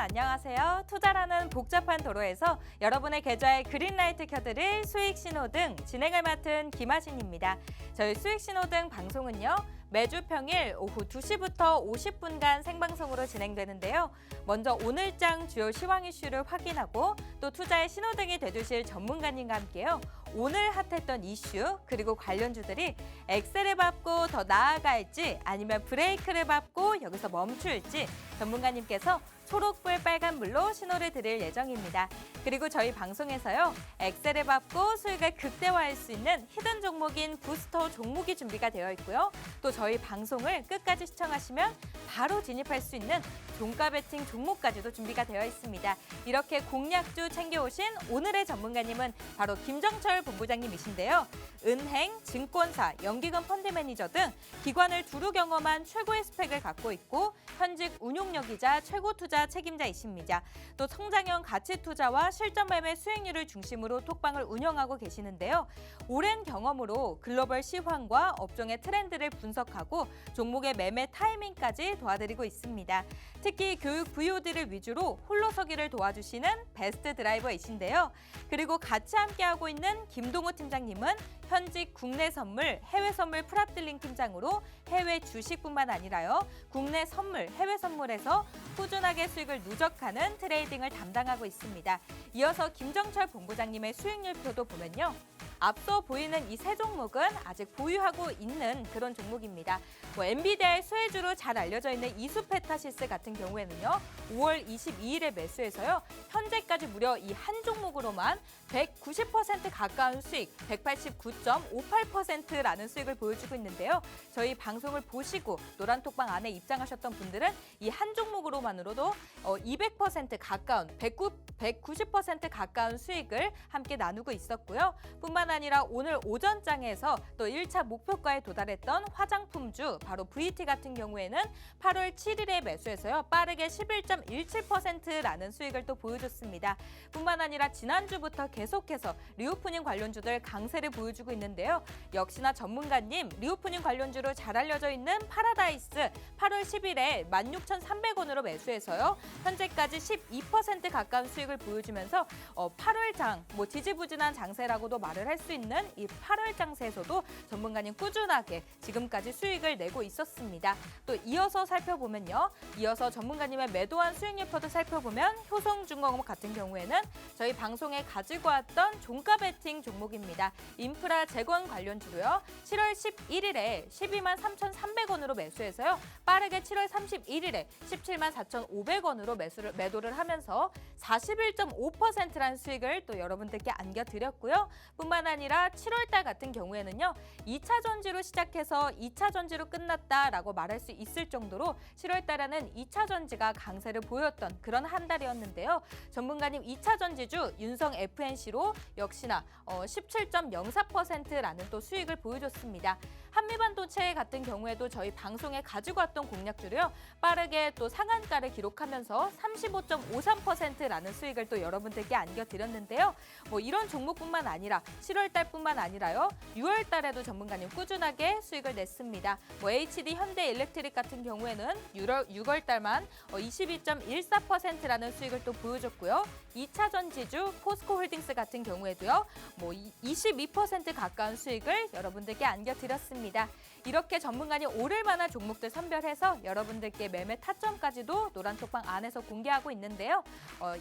안녕하세요. 투자라는 복잡한 도로에서 여러분의 계좌에 그린라이트 켜드릴 수익 신호등 진행을 맡은 김하진입니다. 저희 수익 신호등 방송은요. 매주 평일 오후 2시부터 50분간 생방송으로 진행되는데요. 먼저 오늘장 주요 시황 이슈를 확인하고 또 투자의 신호등이 되주실 전문가님과 함께요. 오늘 핫했던 이슈 그리고 관련주들이 엑셀을 밟고 더 나아갈지 아니면 브레이크를 밟고 여기서 멈출지 전문가님께서 초록불 빨간불로 신호를 드릴 예정입니다. 그리고 저희 방송에서요. 엑셀을 밟고 수익을 극대화할 수 있는 히든 종목인 부스터 종목이 준비가 되어 있고요. 또 저희 방송을 끝까지 시청하시면 바로 진입할 수 있는 종가 베팅 종목까지도 준비가 되어 있습니다. 이렇게 공략주 챙겨오신 오늘의 전문가님은 바로 김정철 본부장님이신데요. 은행, 증권사, 연기금 펀드 매니저 등 기관을 두루 경험한 최고의 스펙을 갖고 있고 현직 운용력이자 최고 투자 책임자이십니다. 또 성장형 가치 투자와 실전 매매 수익률을 중심으로 톡방을 운영하고 계시는데요. 오랜 경험으로 글로벌 시황과 업종의 트렌드를 분석하고 종목의 매매 타이밍까지 도와드리고 있습니다. 특히 교육 VOD를 위주로 홀로서기를 도와주시는 베스트 드라이버이신데요. 그리고 같이 함께하고 있는 김동호 팀장님은 현직 국내 선물, 해외 선물 프랍딜링 팀장으로 해외 주식뿐만 아니라요. 국내 선물, 해외 선물에서 꾸준하게 수익을 누적하는 트레이딩을 담당하고 있습니다. 이어서 김정철 본부장님의 수익률표도 보면요. 앞서 보이는 이 세 종목은 아직 보유하고 있는 그런 종목입니다. 엔비디아의 수혜주로 잘 알려져 있는 이수페타시스 같은 경우에는요. 5월 22일에 매수해서요. 현재까지 무려 이 한 종목으로만 190% 가까운 수익, 189.58%라는 수익을 보여주고 있는데요. 저희 방송을 보시고 노란톡방 안에 입장하셨던 분들은 이 한 종목으로만으로도 200% 가까운 190% 가까운 수익을 함께 나누고 있었고요. 뿐만 아니라 오늘 오전장에서 또 1차 목표가에 도달했던 화장품주 바로 VT 같은 경우에는 8월 7일에 매수해서요. 빠르게 11.17%라는 수익을 또 보여줬습니다. 뿐만 아니라 지난주부터 계속해서 리오프닝 관련주들 강세를 보여주고 있는데요. 역시나 전문가님 리오프닝 관련주로 잘 알려져 있는 파라다이스 8월 10일에 16,300원으로 매수해서요. 현재까지 12% 가까운 수익을 보여주면서 8월장 지지부진한 장세라고도 말을 할 수 있는 이 8월 장세에서도 전문가님 꾸준하게 지금까지 수익을 내고 있었습니다. 또 이어서 살펴보면요. 이어서 전문가님의 매도한 수익률표도 살펴보면 효성중공업 같은 경우에는 저희 방송에 가지고 왔던 종가 베팅 종목입니다. 인프라 재건 관련주로요. 7월 11일에 12만 3,300원으로 매수해서요. 빠르게 7월 31일에 17만 4,500원으로 매도를 하면서 41.5%라는 수익을 또 여러분들께 안겨드렸고요. 뿐만 아니라 7월달 같은 경우에는요. 2차 전지로 시작해서 2차 전지로 끝났다라고 말할 수 있을 정도로 7월달에는 2차 전지가 강세를 보였던 그런 한 달이었는데요. 전문가님 2차 전지주 윤성 FNC로 역시나 17.04%라는 또 수익을 보여줬습니다. 한미반도체 같은 경우에도 저희 방송에 가지고 왔던 공략주로요. 빠르게 또 상한가를 기록하면서 35.53%라는 수익을 또 여러분들께 안겨드렸는데요. 이런 종목뿐만 아니라 7월달뿐만 아니라요. 6월달에도 전문가님 꾸준하게 수익을 냈습니다. HD 현대일렉트릭 같은 경우에는 6월달만 22.14%라는 수익을 또 보여줬고요. 2차 전지주 포스코홀딩스 같은 경우에도요. 22% 가까운 수익을 여러분들께 안겨드렸습니다. 이렇게 전문가님 오를 만한 종목들 선별해서 여러분들께 매매 타점까지도 노란톡방 안에서 공개하고 있는데요.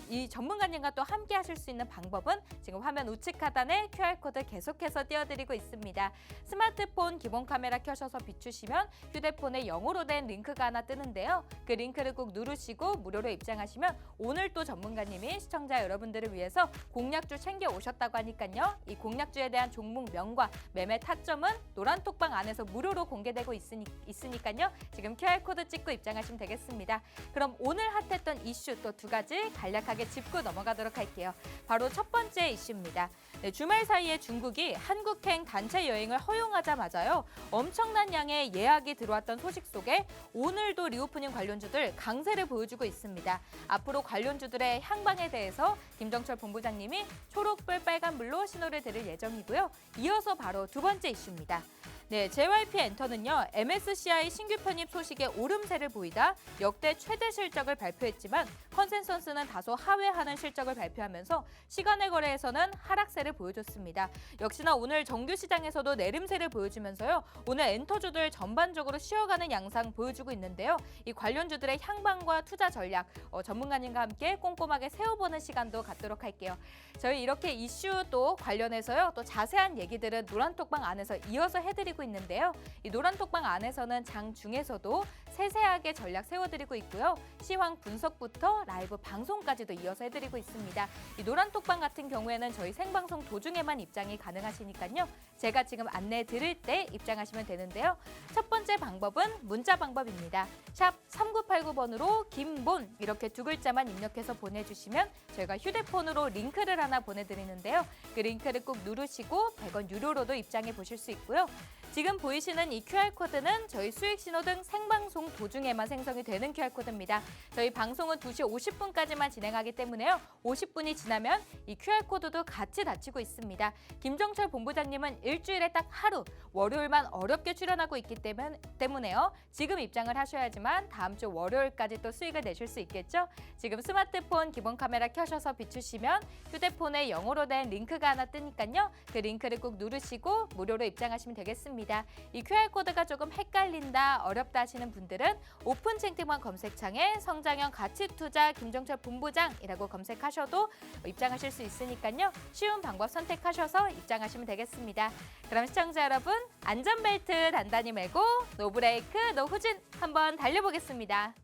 이 전문가님과 또 함께 하실 수 있는 방법은 지금 화면 우측 하단에 QR코드 계속해서 띄워드리고 있습니다. 스마트폰 기본 카메라 켜셔서 비추시면 휴대폰에 0으로 된 링크가 하나 뜨는데요. 그 링크를 꼭 누르시고 무료로 입장하시면 오늘 또 전문가님이 시청자 여러분들을 위해서 공략주 챙겨 오셨다고 하니까요. 이 공략주에 대한 종목명과 매매 타점은 노란톡방 안에서 무료로 공개되고 있으니까요. 지금 QR코드 찍고 입장하시면 되겠습니다. 그럼 오늘 핫했던 이슈 또 두 가지 간략하게 짚고 넘어가도록 할게요. 바로 첫 번째 이슈입니다. 주말 사이에 중국이 한국행 단체 여행을 허용하자마자요. 엄청난 양의 예약이 들어왔던 소식 속에 오늘도 리오프닝 관련주들 강세를 보여주고 있습니다. 앞으로 관련주들의 향방에 대해서 김정철 본부장님이 초록불 빨간불로 신호를 드릴 예정이고요. 이어서 바로 두 번째 이슈입니다. 네, JYP 엔터는요, MSCI 신규 편입 소식에 오름세를 보이다 역대 최대 실적을 발표했지만 컨센서스는 다소 하회하는 실적을 발표하면서 시간의 거래에서는 하락세를 보여줬습니다. 역시나 오늘 정규 시장에서도 내림세를 보여주면서요, 오늘 엔터주들 전반적으로 쉬어가는 양상 보여주고 있는데요. 이 관련주들의 향방과 투자 전략, 전문가님과 함께 꼼꼼하게 세워보는 시간도 갖도록 할게요. 저희 이렇게 이슈 또 관련해서요, 또 자세한 얘기들은 노란톡방 안에서 이어서 해드리고 있는데요. 이 노란톡방 안에서는 장 중에서도 세세하게 전략 세워드리고 있고요. 시황 분석부터 라이브 방송까지도 이어서 해드리고 있습니다. 이 노란톡방 같은 경우에는 저희 생방송 도중에만 입장이 가능하시니까요. 제가 지금 안내 드릴 때 입장하시면 되는데요. 첫 번째 방법은 문자 방법입니다. 샵 3989번으로 김본 이렇게 두 글자만 입력해서 보내주시면 저희가 휴대폰으로 링크를 하나 보내드리는데요. 그 링크를 꼭 누르시고 100원 유료로도 입장해 보실 수 있고요. 지금 보이시는 이 QR코드는 저희 수익신호등 생방송 도중에만 생성이 되는 QR코드입니다. 저희 방송은 2시 50분까지만 진행하기 때문에요. 50분이 지나면 이 QR코드도 같이 닫히고 있습니다. 김정철 본부장님은 일주일에 딱 하루, 월요일만 어렵게 출연하고 있기 때문에요. 지금 입장을 하셔야지만 다음 주 월요일까지 또 수익을 내실 수 있겠죠? 지금 스마트폰 기본 카메라 켜셔서 비추시면 휴대폰에 영어로 된 링크가 하나 뜨니까요. 그 링크를 꼭 누르시고 무료로 입장하시면 되겠습니다. 이 QR코드가 조금 헷갈린다, 어렵다 하시는 분들은 오픈 채팅방 검색창에 성장형 가치투자 김정철 본부장이라고 검색하셔도 입장하실 수 있으니까요. 쉬운 방법 선택하셔서 입장하시면 되겠습니다. 그럼 시청자 여러분, 안전벨트 단단히 매고 노브레이크, 노후진 한번 달려보겠습니다.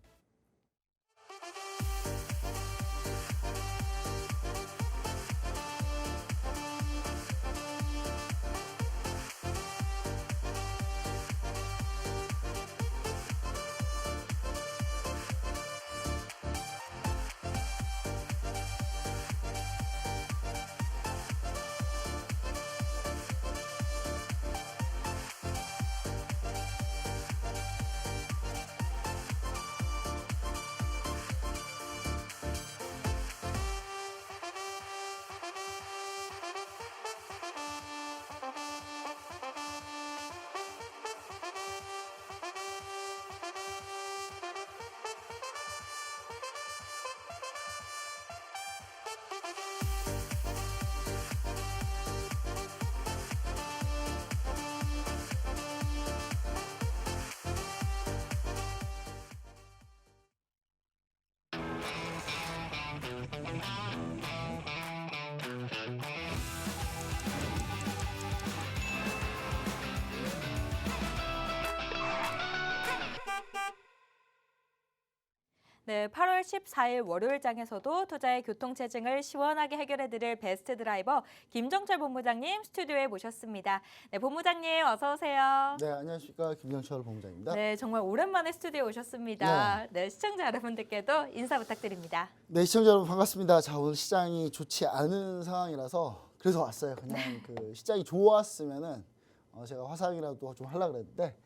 네, 8월 14일 월요일장에서도 투자의 교통체증을 시원하게 해결해드릴 베스트 드라이버 김정철 본부장님 스튜디오에 모셨습니다. 네, 본부장님 어서 오세요. 네, 안녕하십니까. 김정철 본부장입니다. 네, 정말 오랜만에 스튜디오에 오셨습니다. 네, 시청자 여러분들께도 인사 부탁드립니다. 네, 시청자 여러분 반갑습니다. 자, 오늘 시장이 좋지 않은 상황이라서 그래서 왔어요. 그냥 그 시장이 좋았으면은 제가 화상이라도 좀 하려고 그랬는데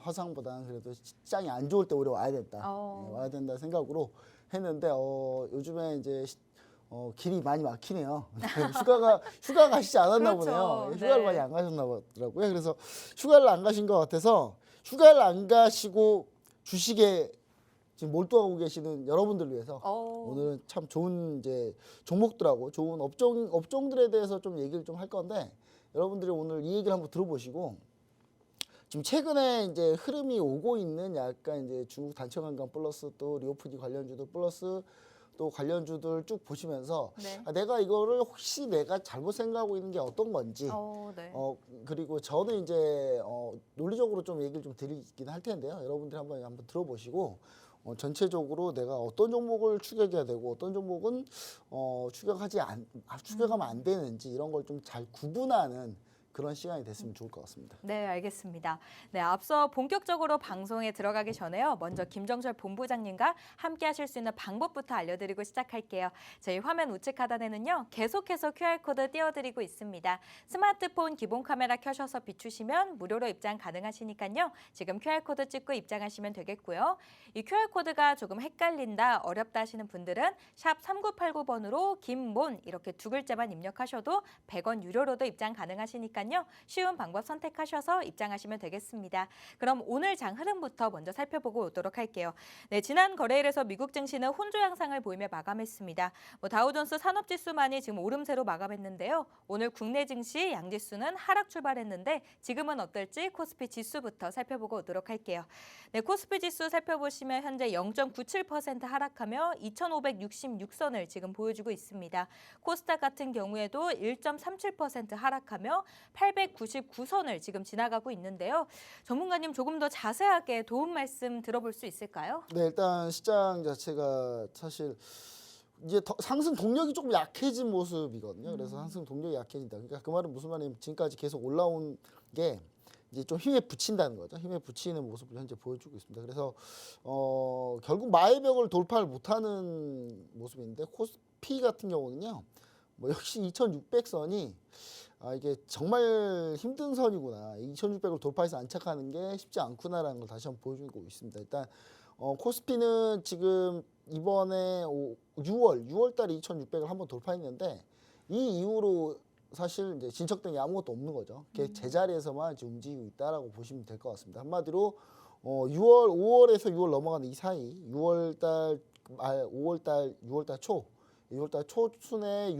화상보다는 그래도 시장이 안 좋을 때 오히려 와야 된다. 네, 와야 된다 생각으로 했는데 요즘에 이제 길이 많이 막히네요. 휴가 가시지 않았나 그렇죠. 보네요. 휴가를 많이 안 가셨나 보더라고요. 그래서 휴가를 안 가신 것 같아서 휴가를 안 가시고 주식에 지금 몰두하고 계시는 여러분들을 위해서 오늘은 참 좋은 이제 종목들하고 좋은 업종들에 대해서 좀 얘기를 좀 할 건데 여러분들이 오늘 이 얘기를 한번 들어보시고 지금 최근에 이제 흐름이 오고 있는 약간 이제 중국 단체 관광 플러스 또 리오프닝 관련주들 플러스 또 관련주들 쭉 보시면서 내가 이거를 혹시 내가 잘못 생각하고 있는 게 어떤 건지 그리고 저는 이제 논리적으로 좀 얘기를 좀 드리긴 할 텐데요. 여러분들이 한번 들어보시고 전체적으로 내가 어떤 종목을 추격해야 되고 어떤 종목은 추격하면 안 되는지 이런 걸 좀 잘 구분하는 그런 시간이 됐으면 좋을 것 같습니다. 네, 알겠습니다. 네, 앞서 본격적으로 방송에 들어가기 전에요. 먼저 김정철 본부장님과 함께 하실 수 있는 방법부터 알려드리고 시작할게요. 저희 화면 우측 하단에는요. 계속해서 QR코드 띄워드리고 있습니다. 스마트폰 기본 카메라 켜셔서 비추시면 무료로 입장 가능하시니까요. 지금 QR코드 찍고 입장하시면 되겠고요. 이 QR코드가 조금 헷갈린다, 어렵다 하시는 분들은 샵 3989번으로 김본 이렇게 두 글자만 입력하셔도 100원 유료로도 입장 가능하시니까요. 있으니까요. 쉬운 방법 선택하셔서 입장하시면 되겠습니다. 그럼 오늘 장 흐름부터 먼저 살펴보고 오도록 할게요. 네, 지난 거래일에서 미국 증시는 혼조 양상을 보이며 마감했습니다. 다우존스 산업지수만이 지금 오름세로 마감했는데요. 오늘 국내 증시 양지수는 하락 출발했는데 지금은 어떨지 코스피 지수부터 살펴보고 오도록 할게요. 네, 코스피 지수 살펴보시면 현재 0.97% 하락하며 2,566선을 지금 보여주고 있습니다. 코스닥 같은 경우에도 1.37% 하락하며 899선을 지금 지나가고 있는데요. 전문가님 조금 더 자세하게 도움 말씀 들어볼 수 있을까요? 네, 일단 시장 자체가 사실 이제 상승 동력이 조금 약해진 모습이거든요. 그래서 상승 동력이 약해진다. 그러니까 그 말은 무슨 말이냐면 지금까지 계속 올라온 게 이제 좀 힘에 붙인다는 거죠. 힘에 붙이는 모습을 현재 보여주고 있습니다. 그래서 결국 마의벽을 돌파를 못하는 모습인데 코스피 같은 경우는요. 역시 2,600선이 이게 정말 힘든 선이구나. 2,600을 돌파해서 안착하는 게 쉽지 않구나라는 걸 다시 한번 보여주고 있습니다. 일단 코스피는 지금 이번에 6월 달에 2,600을 한번 돌파했는데 이 이후로 사실 이제 진척된 게 아무것도 없는 거죠. 그게 제자리에서만 지금 움직이고 있다라고 보시면 될 것 같습니다. 한마디로 5월에서 6월 넘어가는 이 사이 6월달 초순에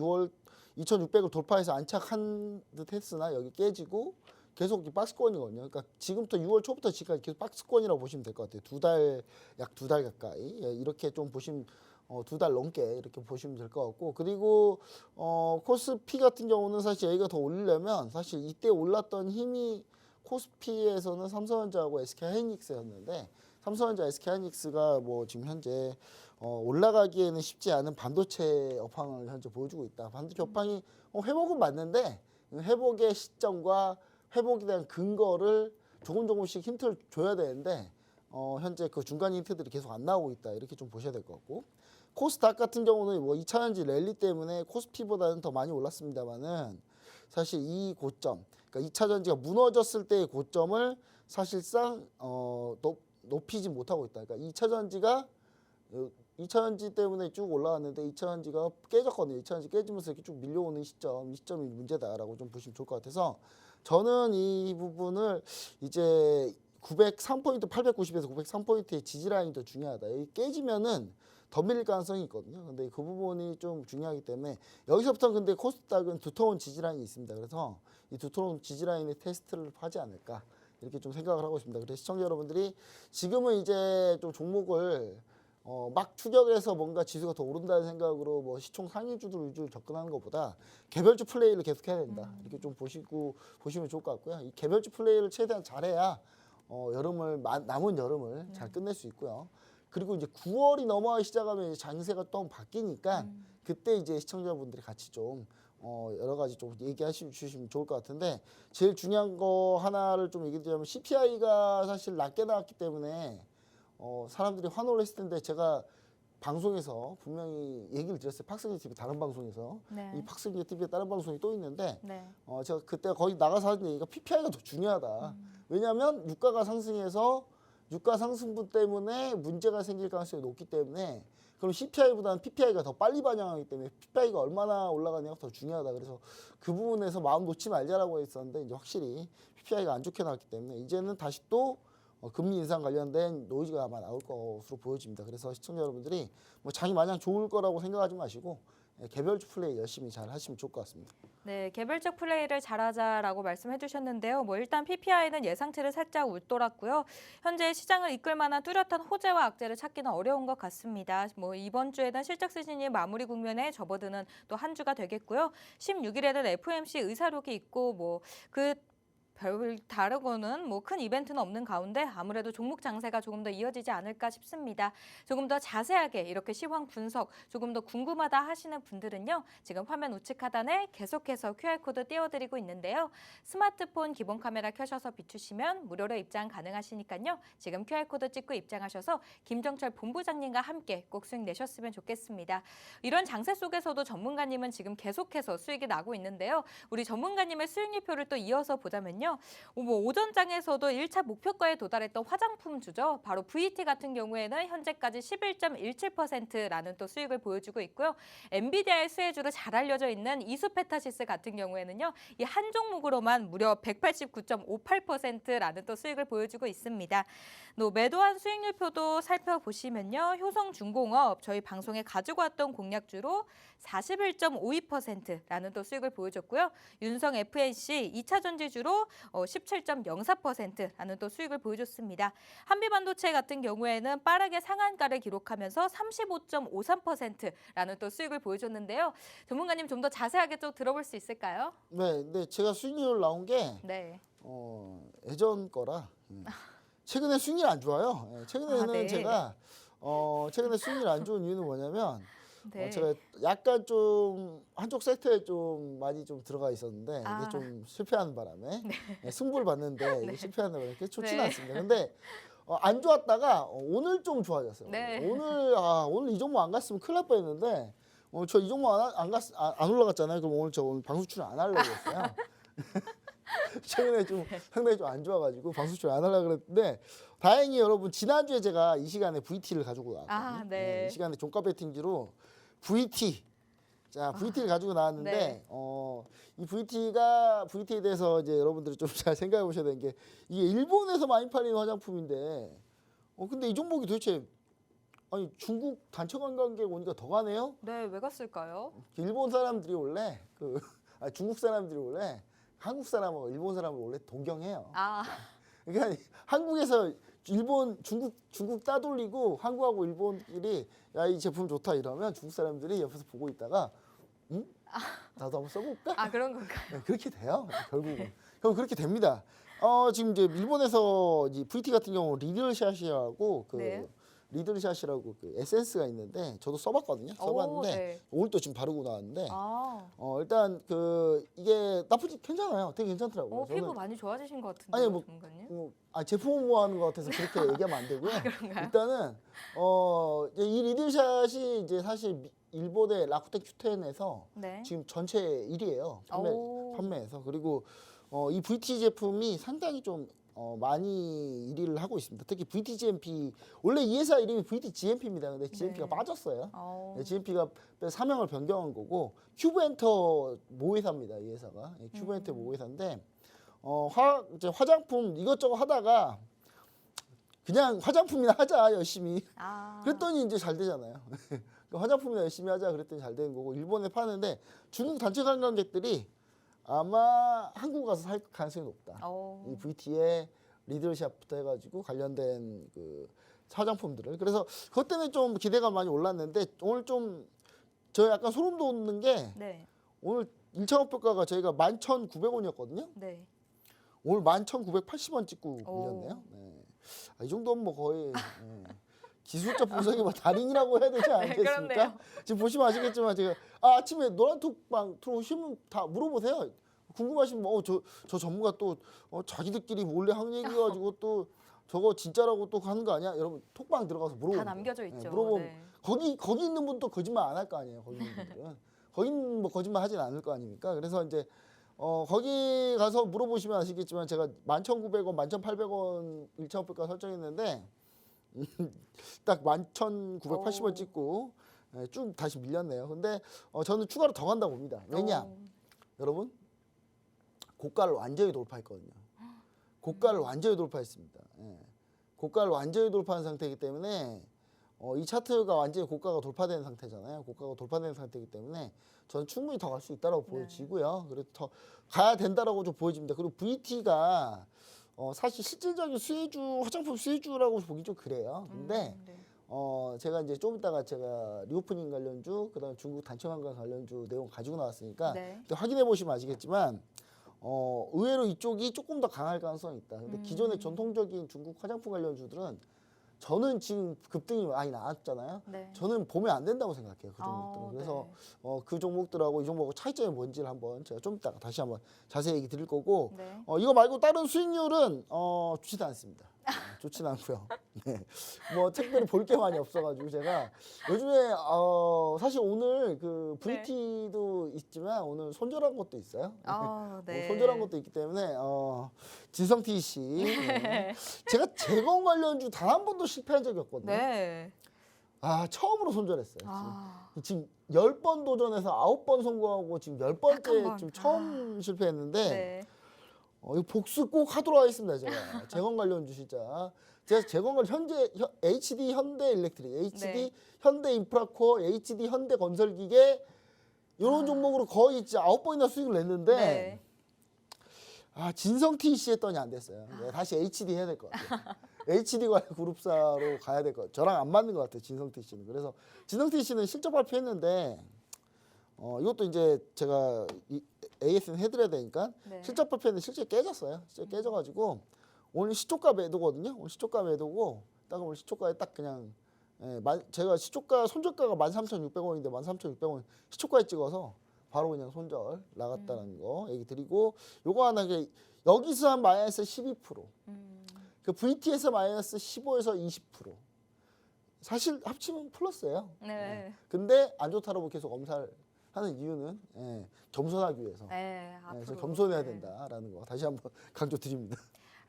2,600을 돌파해서 안착한 듯 했으나 여기 깨지고 계속 박스권이거든요. 그러니까 지금부터 6월 초부터 지금까지 계속 박스권이라고 보시면 될 것 같아요. 약 두 달 가까이 이렇게 좀 보시면 2달 넘게 이렇게 보시면 될 것 같고, 그리고 코스피 같은 경우는 사실 여기가 더 올리려면 사실 이때 올랐던 힘이 코스피에서는 삼성전자하고 SK하이닉스였는데 삼성전자, SK하이닉스가 지금 현재 올라가기에는 쉽지 않은 반도체 업황을 현재 보여주고 있다. 반도체 업황이 회복은 맞는데 회복의 시점과 회복에 대한 근거를 조금씩 힌트를 줘야 되는데 현재 그 중간 힌트들이 계속 안 나오고 있다. 이렇게 좀 보셔야 될 것 같고, 코스닥 같은 경우는 2차전지 랠리 때문에 코스피보다는 더 많이 올랐습니다만은 사실 이 고점, 그러니까 2차전지가 무너졌을 때의 고점을 사실상 높이지 못하고 있다. 그러니까 2차전지 때문에 쭉 올라왔는데 2차전지가 깨졌거든요. 2차전지 깨지면서 이렇게 쭉 밀려오는 시점, 이 시점이 문제다라고 좀 보시면 좋을 것 같아서 저는 이 부분을 이제 903포인트, 890에서 903포인트의 지지라인이 더 중요하다. 여기 깨지면은 더 밀릴 가능성이 있거든요. 근데 그 부분이 좀 중요하기 때문에 여기서부터 근데 코스닥은 두터운 지지라인이 있습니다. 그래서 이 두터운 지지라인의 테스트를 하지 않을까 이렇게 좀 생각을 하고 있습니다. 그래서 시청자 여러분들이 지금은 이제 좀 종목을 막 추격해서 뭔가 지수가 더 오른다는 생각으로 시총 상위주들 위주로 접근하는 것보다 개별주 플레이를 계속해야 된다. 이렇게 좀 보시면 좋을 것 같고요. 이 개별주 플레이를 최대한 잘해야 남은 여름을 잘 끝낼 수 있고요. 그리고 이제 9월이 넘어가기 시작하면 이제 장세가 또 바뀌니까 그때 이제 시청자분들이 같이 좀 여러 가지 좀 얘기하시면 좋을 것 같은데, 제일 중요한 거 하나를 좀 얘기드리자면 CPI가 사실 낮게 나왔기 때문에 사람들이 화를 했을 텐데 제가 방송에서 분명히 얘기를 드렸어요. 팍스기 TV 다른 방송에서. 네. 이 팍스기 TV의 다른 방송이 또 있는데 제가 그때 거기 나가서 하는 얘기가 PPI가 더 중요하다. 왜냐하면 유가가 상승해서 유가 상승분 때문에 문제가 생길 가능성이 높기 때문에, 그럼 CPI보다는 PPI가 더 빨리 반영하기 때문에 PPI가 얼마나 올라가냐가 더 중요하다. 그래서 그 부분에서 마음 놓지 말자라고 했었는데 이제 확실히 PPI가 안 좋게 나왔기 때문에 이제는 다시 또 금리 인상 관련된 노이즈가 아마 나올 것으로 보여집니다. 그래서 시청자 여러분들이 장이 마냥 좋을 거라고 생각하지 마시고 개별주 플레이 열심히 잘 하시면 좋을 것 같습니다. 네, 개별적 플레이를 잘하자라고 말씀해 주셨는데요. 일단 PPI는 예상치를 살짝 웃돌았고요. 현재 시장을 이끌 만한 뚜렷한 호재와 악재를 찾기는 어려운 것 같습니다. 이번 주에는 실적 시즌이 마무리 국면에 접어드는 또 한 주가 되겠고요. 16일에는 FOMC 의사록이 있고 별 다르고는 큰 이벤트는 없는 가운데 아무래도 종목 장세가 조금 더 이어지지 않을까 싶습니다. 조금 더 자세하게 이렇게 시황 분석 조금 더 궁금하다 하시는 분들은요. 지금 화면 우측 하단에 계속해서 QR코드 띄워드리고 있는데요. 스마트폰 기본 카메라 켜셔서 비추시면 무료로 입장 가능하시니까요. 지금 QR코드 찍고 입장하셔서 김정철 본부장님과 함께 꼭 수익 내셨으면 좋겠습니다. 이런 장세 속에서도 전문가님은 지금 계속해서 수익이 나고 있는데요. 우리 전문가님의 수익률표를 또 이어서 보자면요. 보시면요. 뭐 오전장에서도 1차 목표가에 도달했던 화장품주죠. 바로 VT 같은 경우에는 현재까지 11.17%라는 또 수익을 보여주고 있고요. 엔비디아의 수혜주로 잘 알려져 있는 이수페타시스 같은 경우에는요. 이 한 종목으로만 무려 189.58%라는 또 수익을 보여주고 있습니다. 또 매도한 수익률표도 살펴보시면요. 효성중공업 저희 방송에 가지고 왔던 공략주로 41.52%라는 또 수익을 보여줬고요. 윤성 FNC 2차 전지주로 17.04%라는 또 수익을 보여줬습니다. 한비반도체 같은 경우에는 빠르게 상한가를 기록하면서 35.53%라는 또 수익을 보여줬는데요. 전문가님 좀 더 자세하게 좀 들어볼 수 있을까요? 네, 근데 제가 수익률 나온 게 네. 예전 거라 최근에 수익률 안 좋아요. 최근에는 네. 제가 최근에 수익률 안 좋은 이유는 뭐냐면 네. 제가 약간 좀 한쪽 섹터에 좀 많이 좀 들어가 있었는데 아. 이게 좀 실패하는 바람에 승부를 봤는데 이게 실패하는 바람에 그렇게 좋지는 네. 않습니다. 근데 안 좋았다가 오늘 좀 좋아졌어요. 네. 오늘 이 종목 안 갔으면 큰일 날 뻔했는데 저 이 종목 안 올라갔잖아요. 그럼 오늘 방송 출연 안 하려고 했어요. 최근에 좀 상당히 좀 안 좋아가지고 방송 출연 안 하려고 그랬는데 다행히 여러분 지난주에 제가 이 시간에 VT를 가지고 나왔거든요. 네. 이 시간에 종가 배팅지로 VT VT를 가지고 나왔는데 네. 이 VT에 대해서 이제 여러분들이 좀 잘 생각해 보셔야 되는 게 이게 일본에서 많이 팔리는 화장품인데 근데 이 종목이 도대체 아니 중국 단체 관광객 오니까 더 가네요. 네, 왜 갔을까요? 일본 사람들이 원래 중국 사람들이 원래 한국 사람하고 일본 사람을 원래 동경해요. 아, 그러니까 한국에서 중국 따돌리고 한국하고 일본끼리 야, 이 제품 좋다 이러면 중국 사람들이 옆에서 보고 있다가 응? 나도 한번 써볼까? 아 그런 건가요? 네, 그렇게 돼요. 결국은 그렇게 됩니다. 지금 이제 일본에서 이 VT 같은 경우 리들샷이라고 네. 리들샷이라고 에센스가 있는데 저도 써봤거든요. 써봤는데 네. 오늘 또 지금 바르고 나왔는데 아, 일단 이게 괜찮아요. 되게 괜찮더라고요. 피부 많이 좋아지신 것 같은데요, 아니, 뭐, 전문가님? 제품 홍보하는 것 같아서 그렇게 얘기하면 안 되고요. 그런가요? 일단은 이제 이 리들샷이 이제 사실 일본의 라쿠텐 Q10에서 네. 지금 전체 1위예요. 오. 판매에서. 그리고 이 VT 제품이 상당히 좀 많이 1위를 하고 있습니다. 특히 VT-GMP 원래 이 회사 이름이 VT-GMP입니다. 근데 GMP가 네. 빠졌어요. 어. GMP가 사명을 변경한 거고 큐브엔터 모회사입니다. 이 회사가 큐브엔터 모회사인데 이제 화장품 이것저것 하다가 그냥 화장품이나 하자 열심히. 아. 그랬더니 이제 잘 되잖아요. 화장품이나 열심히 하자 그랬더니 잘 되는 거고 일본에 파는데 중국 단체 관광객들이 아마 한국 가서 살 가능성이 높다. 이 VT의 리더샷부터 해가지고 관련된 화장품들을. 그래서 그것 때문에 좀 기대가 많이 올랐는데 오늘 좀 저 약간 소름 돋는 게 네. 오늘 1차 목표가가 저희가 11,900원이었거든요. 네. 오늘 11,980원 찍고 오. 밀렸네요. 네. 이 정도면 뭐 거의 기술적 분석이 뭐 달인이라고 해야 되지 않겠습니까? 그렇네요. 지금 보시면 아시겠지만 제가 아침에 노란톡방 들어오시면 다 물어보세요. 궁금하시면 저 전문가 또 자기들끼리 몰래 한 얘기가지고 또 저거 진짜라고 또 하는 거 아니야? 여러분 톡방 들어가서 물어보세요. 다 남겨져 있죠. 물어보면 네. 거기 있는 분도 거짓말 안 할 거 아니에요. 거기 있는 분들은 거긴 뭐 거짓말 하진 않을 거 아닙니까? 그래서 이제 거기 가서 물어보시면 아시겠지만 제가 11,900원, 11,800원 1차 목표가 설정했는데 딱 11,980원 찍고 쭉 다시 밀렸네요. 근데 저는 추가로 더 간다고 봅니다. 왜냐? 여러분 고가를 완전히 돌파했거든요. 고가를 완전히 돌파했습니다. 고가를 완전히 돌파한 상태이기 때문에 이 차트가 완전히 고가가 돌파된 상태잖아요. 고가가 돌파된 상태이기 때문에 저는 충분히 더 갈 수 있다고 보여지고요. 그래서 더 가야 된다라고 좀 보여집니다. 그리고 VT가 사실 실질적인 수혜주, 화장품 수혜주라고 보기 좀 그래요. 근데 네. 제가 이제 좀 이따가 제가 리오프닝 관련주, 그다음 중국 단체 관광 관련주 내용 가지고 나왔으니까 네. 확인해 보시면 아시겠지만 의외로 이쪽이 조금 더 강할 가능성이 있다. 근데 기존의 전통적인 중국 화장품 관련주들은 저는 지금 급등이 많이 나왔잖아요. 네. 저는 보면 안 된다고 생각해요. 그 종목들은. 그래서 네. 그 종목들하고 이 종목하고 차이점이 뭔지를 한번 제가 좀 이따가 다시 한번 자세히 얘기 드릴 거고 네. 이거 말고 다른 수익률은 좋지도 않습니다. 좋지는 않고요. 네. 뭐 특별히 볼 게 많이 없어가지고 제가 요즘에 사실 오늘 그 VT도 있지만 오늘 손절한 것도 있어요. 네. 손절한 것도 있기 때문에 진성T 씨 네. 제가 재건 관련주 단 한 번도 실패한 적이 없거든요. 네. 처음으로 손절했어요. 지금 10번 도전해서 9번 성공하고 지금 10번째 지금 처음 실패했는데 네. 이거 복수 꼭 하도록 하겠습니다. 제가 재건 관련주 진짜 제가 재건 관련 현재 HD 현대일렉트릭, HD 현대인프라코어, HD 현대건설기계 이런 종목으로 거의 진짜 9번이나 수익을 냈는데 진성T 씨 했더니 안 됐어요. 다시 HD 해야 될 것 같아요. HD 관련 그룹사로 가야 될 것 같아요. 저랑 안 맞는 것 같아요. 진성T 씨는. 그래서 진성T 씨는 실적 발표했는데 이것도 이제 제가 AS는 해드려야 되니까 실적 발표했는데 실제 깨졌어요. 실제 깨져가지고 오늘 시초가 매도거든요. 오늘 시초가 매도고 딱 오늘 시초가에 딱 그냥 제가 시초가 손절가가 13,600원인데 13,600원 시초가에 찍어서 바로 그냥 손절 나갔다는 거 얘기 드리고 요거 하나 여기서 한 마이너스 12%. 그 VT에서 마이너스 15에서 20%. 사실 합치면 플러스예요. 네. 근데 안 좋다고 계속 엄살을 하는 이유는 겸손하기 위해서. 그래서 겸손해야 된다라는 거 다시 한번 강조드립니다.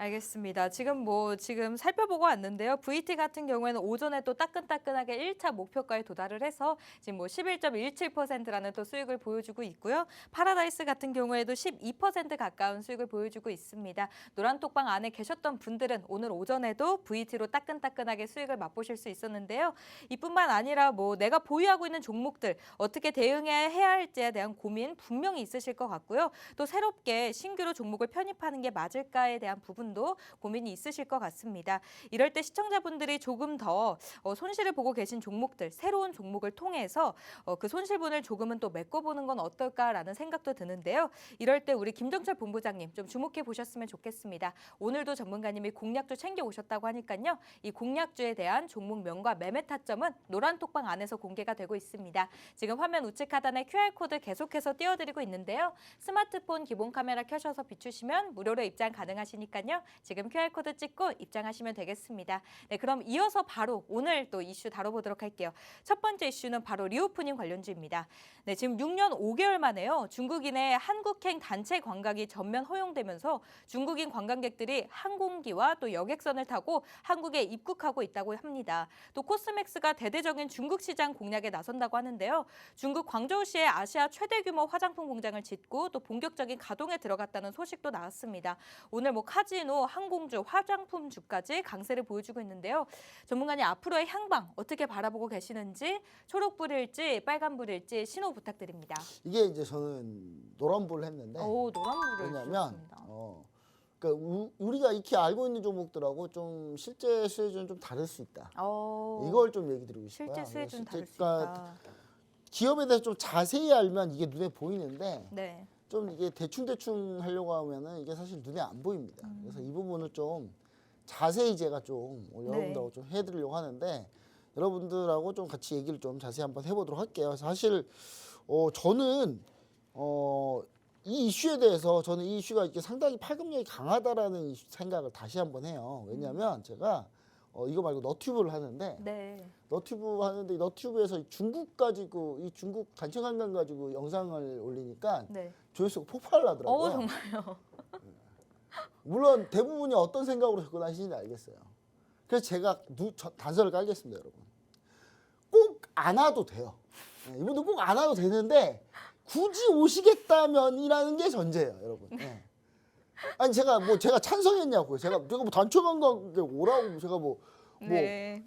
알겠습니다. 지금 살펴보고 왔는데요. VT 같은 경우에는 오전에 또 따끈따끈하게 1차 목표가에 도달을 해서 지금 뭐 11.17%라는 또 수익을 보여주고 있고요. 파라다이스 같은 경우에도 12% 가까운 수익을 보여주고 있습니다. 노란톡방 안에 계셨던 분들은 오늘 오전에도 VT로 따끈따끈하게 수익을 맛보실 수 있었는데요. 이뿐만 아니라 뭐 내가 보유하고 있는 종목들 어떻게 대응해야 할지에 대한 고민 분명히 있으실 것 같고요. 또 새롭게 신규로 종목을 편입하는 게 맞을까에 대한 부분도 고민이 있으실 것 같습니다. 이럴 때 시청자분들이 조금 더 손실을 보고 계신 종목들, 새로운 종목을 통해서 그 손실분을 조금은 또 메꿔보는 건 어떨까라는 생각도 드는데요. 이럴 때 우리 김정철 본부장님 좀 주목해 보셨으면 좋겠습니다. 오늘도 전문가님이 공략주 챙겨 오셨다고 하니까요. 이 공략주에 대한 종목명과 매매 타점은 노란톡방 안에서 공개가 되고 있습니다. 지금 화면 우측 하단에 QR코드 계속해서 띄워드리고 있는데요. 스마트폰 기본 카메라 켜셔서 비추시면 무료로 입장 가능하시니까요. 지금 QR코드 찍고 입장하시면 되겠습니다. 네, 그럼 이어서 바로 오늘 또 이슈 다뤄보도록 할게요. 첫 번째 이슈는 바로 리오프닝 관련주입니다. 네, 지금 6년 5개월 만에요. 중국인의 한국행 단체 관광이 전면 허용되면서 중국인 관광객들이 항공기와 또 여객선을 타고 한국에 입국하고 있다고 합니다. 또 코스맥스가 대대적인 중국 시장 공략에 나선다고 하는데요. 중국 광저우시에 아시아 최대 규모 화장품 공장을 짓고 또 본격적인 가동에 들어갔다는 소식도 나왔습니다. 오늘 뭐 카지노, 항공주, 화장품주까지 강세를 보여주고 있는데요. 전문가님 앞으로의 향방 어떻게 바라보고 계시는지 초록불일지 빨간불일지 신호 부탁드립니다. 이게 이제 저는 노란불을 했는데 노란불을 왜냐면 그러니까 우리가 익히 알고 있는 종목들하고 좀 실제 수혜주는 좀 다를 수 있다. 이걸 좀 얘기 드리고 싶어요. 실제 수혜주는 다를 수 그러니까 있다. 기업에 대해서 좀 자세히 알면 이게 눈에 보이는데 좀 이게 대충 하려고 하면은 이게 사실 눈에 안 보입니다. 그래서 이 부분을 좀 자세히 제가 좀 여러분들하고 좀 해드리려고 하는데 여러분들하고 좀 같이 얘기를 좀 자세히 한번 해보도록 할게요. 사실 저는 이 이슈에 대해서 저는 이 이슈가 이렇게 상당히 파급력이 강하다라는 생각을 다시 한번 해요. 왜냐하면 제가 이거 말고 너튜브를 하는데 너튜브 하는데 너튜브에서 중국 가지고 이 중국 단체 관광 가지고 영상을 올리니까 조회수가 폭발을 하더라고요. 정말요? 물론 대부분이 어떤 생각으로 접근하시는지 알겠어요. 그래서 제가 단서를 깔겠습니다, 여러분. 꼭 안 와도 돼요. 이분들 꼭 안 와도 되는데 굳이 오시겠다면이라는 게 전제예요, 여러분. 아니 제가 찬성했냐고요. 제가 뭐 단체 관광객 오라고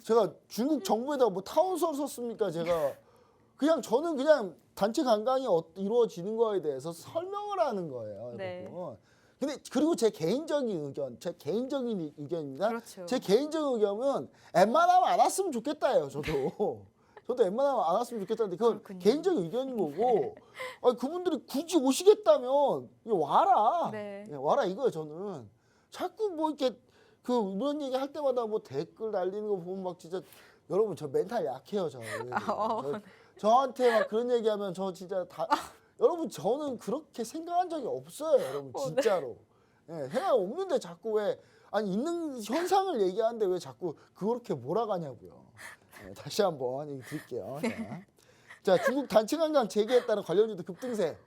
제가 중국 정부에다가 뭐 타운서를 썼습니까? 저는 그냥 단체 관광이 이루어지는 거에 대해서 설명을 하는 거예요, 여러분. 근데 그리고 제 개인적인 의견입니다. 그렇죠. 제 개인적인 의견은 웬만하면 안 왔으면 좋겠다예요, 저도 웬만하면 안 왔으면 좋겠다는데 그건 개인적인 의견인 거고 아니, 그분들이 굳이 오시겠다면 와라. 와라 이거예요. 저는 자꾸 뭐 이렇게 이런 얘기 할 때마다 뭐 댓글 날리는 거 보면 막 진짜 여러분 저 멘탈 약해요. 저한테 막 그런 얘기하면 저 진짜 여러분 저는 그렇게 생각한 적이 없어요. 여러분 진짜로 생각 없는데 자꾸 왜 아니 있는 현상을 얘기하는데 왜 자꾸 그렇게 몰아가냐고요. 다시 한번 얘기 드릴게요. 자, 중국 단체 관광 재개에 따른 관련주도 급등세.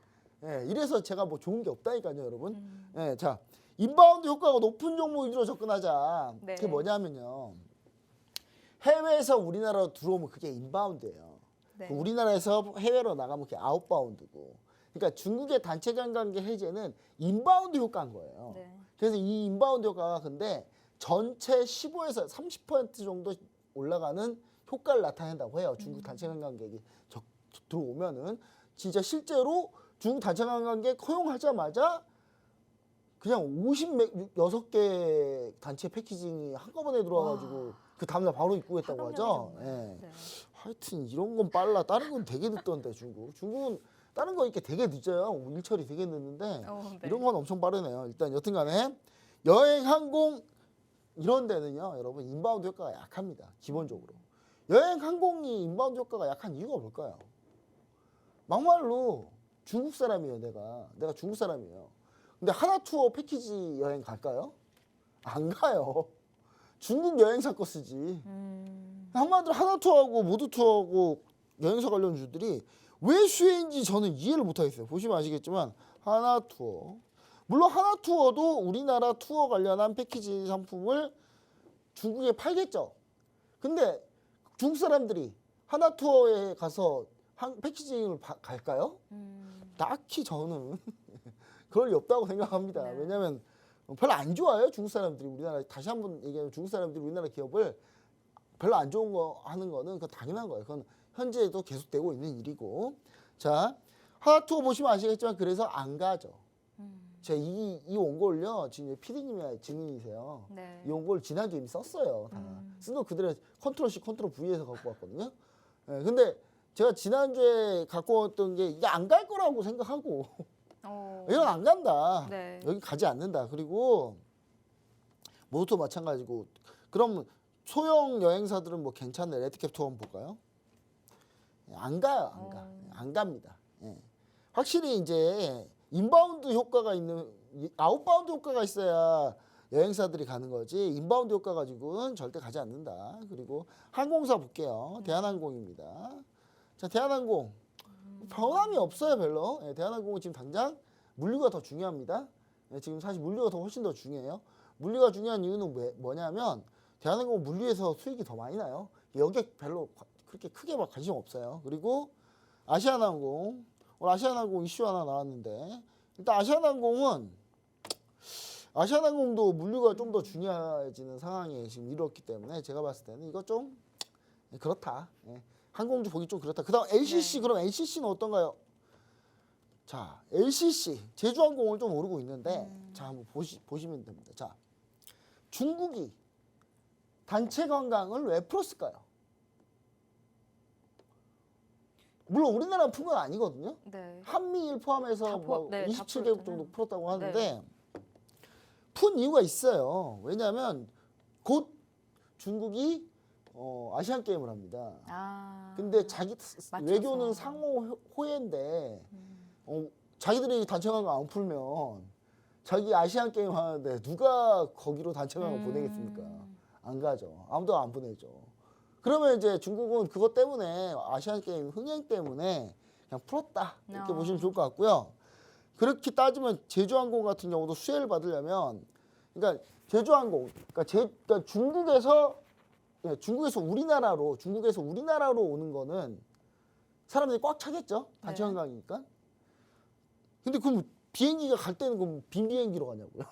이래서 제가 뭐 좋은 게 없다니까요, 여러분. 자, 인바운드 효과가 높은 종목 위주로 접근하자. 네. 그게 뭐냐면요. 해외에서 우리나라로 들어오면 그게 인바운드예요. 네. 우리나라에서 해외로 나가면 그게 아웃바운드고. 그러니까 중국의 단체 관광객 해제는 인바운드 효과인 거예요. 네. 그래서 이 인바운드 효과가 근데 전체 15에서 30% 정도 올라가는 효과를 나타낸다고 해요. 중국 단체 관광객이 들어오면은 진짜 실제로 중국 단체 관광객 허용하자마자 그냥 56개 단체 패키징이 한꺼번에 들어와가지고 그 다음날 바로 입국했다고 하죠. 네. 하여튼 이런 건 빨라. 다른 건 되게 늦던데 중국은 다른 거 이렇게 되게 늦어요. 일처리 되게 늦는데 네. 이런 건 엄청 빠르네요. 일단 여튼간에 여행, 항공 이런 데는요, 여러분 인바운드 효과가 약합니다. 기본적으로 여행, 항공이 인바운드 효과가 약한 이유가 뭘까요? 막말로 중국 사람이에요. 내가 중국 사람이에요. 근데 하나 투어 패키지 여행 갈까요? 안 가요. 중국 여행사 거 쓰지. 한마디로 하나 투어하고 모두 투어하고 여행사 관련주들이 왜 수혜인지 저는 이해를 못하겠어요. 보시면 아시겠지만 하나 투어. 물론 하나 투어도 우리나라 투어 관련한 패키지 상품을 중국에 팔겠죠. 근데 중국 사람들이 하나 투어에 가서 패키징을 갈까요? 딱히 저는 그럴 리 없다고 생각합니다. 네. 왜냐하면 별로 안 좋아요. 중국 사람들이 우리나라, 다시 한번 얘기하면 중국 사람들이 우리나라 기업을 별로 안 좋은 거 하는 거는 그건 당연한 거예요. 그건 현재도 계속되고 있는 일이고. 자, 하나 투어 보시면 아시겠지만 그래서 안 가죠. 제가 이 원고를요, 지금 PD님이 증인이세요. 네. 이 원고를 지난주에 이미 썼어요. 다. 쓴 거 그대로 컨트롤 C, 컨트롤 V에서 갖고 왔거든요. 근데 제가 지난주에 갖고 왔던 게 이게 안 갈 거라고 생각하고 이건 안 간다. 네. 여기 가지 않는다. 그리고 모두 마찬가지고. 그럼 소형 여행사들은 뭐 괜찮네. 레드캡 투어 한번 볼까요? 안 가요. 안 가. 안 갑니다. 확실히 이제 인바운드 효과가 있는, 아웃바운드 효과가 있어야 여행사들이 가는 거지 인바운드 효과 가지고는 절대 가지 않는다. 그리고 항공사 볼게요. 대한항공입니다. 자, 대한항공 변함이 없어요. 별로. 대한항공은 지금 당장 물류가 더 중요합니다. 지금 사실 물류가 더 훨씬 더 중요해요. 물류가 중요한 이유는 뭐냐면 대한항공 물류에서 수익이 더 많이 나요. 여기에 별로 그렇게 크게 막 관심 없어요. 그리고 아시아나항공, 오늘 아시아나항공 이슈 하나 나왔는데, 일단 아시아나항공도 물류가 좀 더 중요해지는 상황에 지금 이렇기 때문에 제가 봤을 때는 이거 좀 그렇다. 항공주 보기 좀 그렇다. 그다음 LCC. 그럼 LCC는 어떤가요? 자, LCC 제주항공은 좀 오르고 있는데, 자, 한번 보시면 됩니다. 자, 중국이 단체 관광을 왜 풀었을까요? 물론 우리나라는 푼 건 아니거든요. 네. 한미일 포함해서 뭐 네, 27개국 정도 풀었다고 하는데, 네. 푼 이유가 있어요. 왜냐하면 곧 중국이 아시안 게임을 합니다. 근데 자기 맞춰서. 외교는 상호 호혜인데 자기들이 단체 관광 안 풀면 자기 아시안 게임 하는데 누가 거기로 단체 관광 보내겠습니까? 안 가죠. 아무도 안 보내죠. 그러면 이제 중국은 그것 때문에 아시안 게임 흥행 때문에 그냥 풀었다 이렇게 보시면 좋을 것 같고요. 그렇게 따지면 제주항공 같은 경우도 수혜를 받으려면, 그러니까 제주항공, 그러니까 중국에서 우리나라로 오는 거는 사람들이 꽉 차겠죠. 단체 관광이니까. 근데 그럼 비행기가 갈 때는 그럼 빈 비행기로 가냐고요.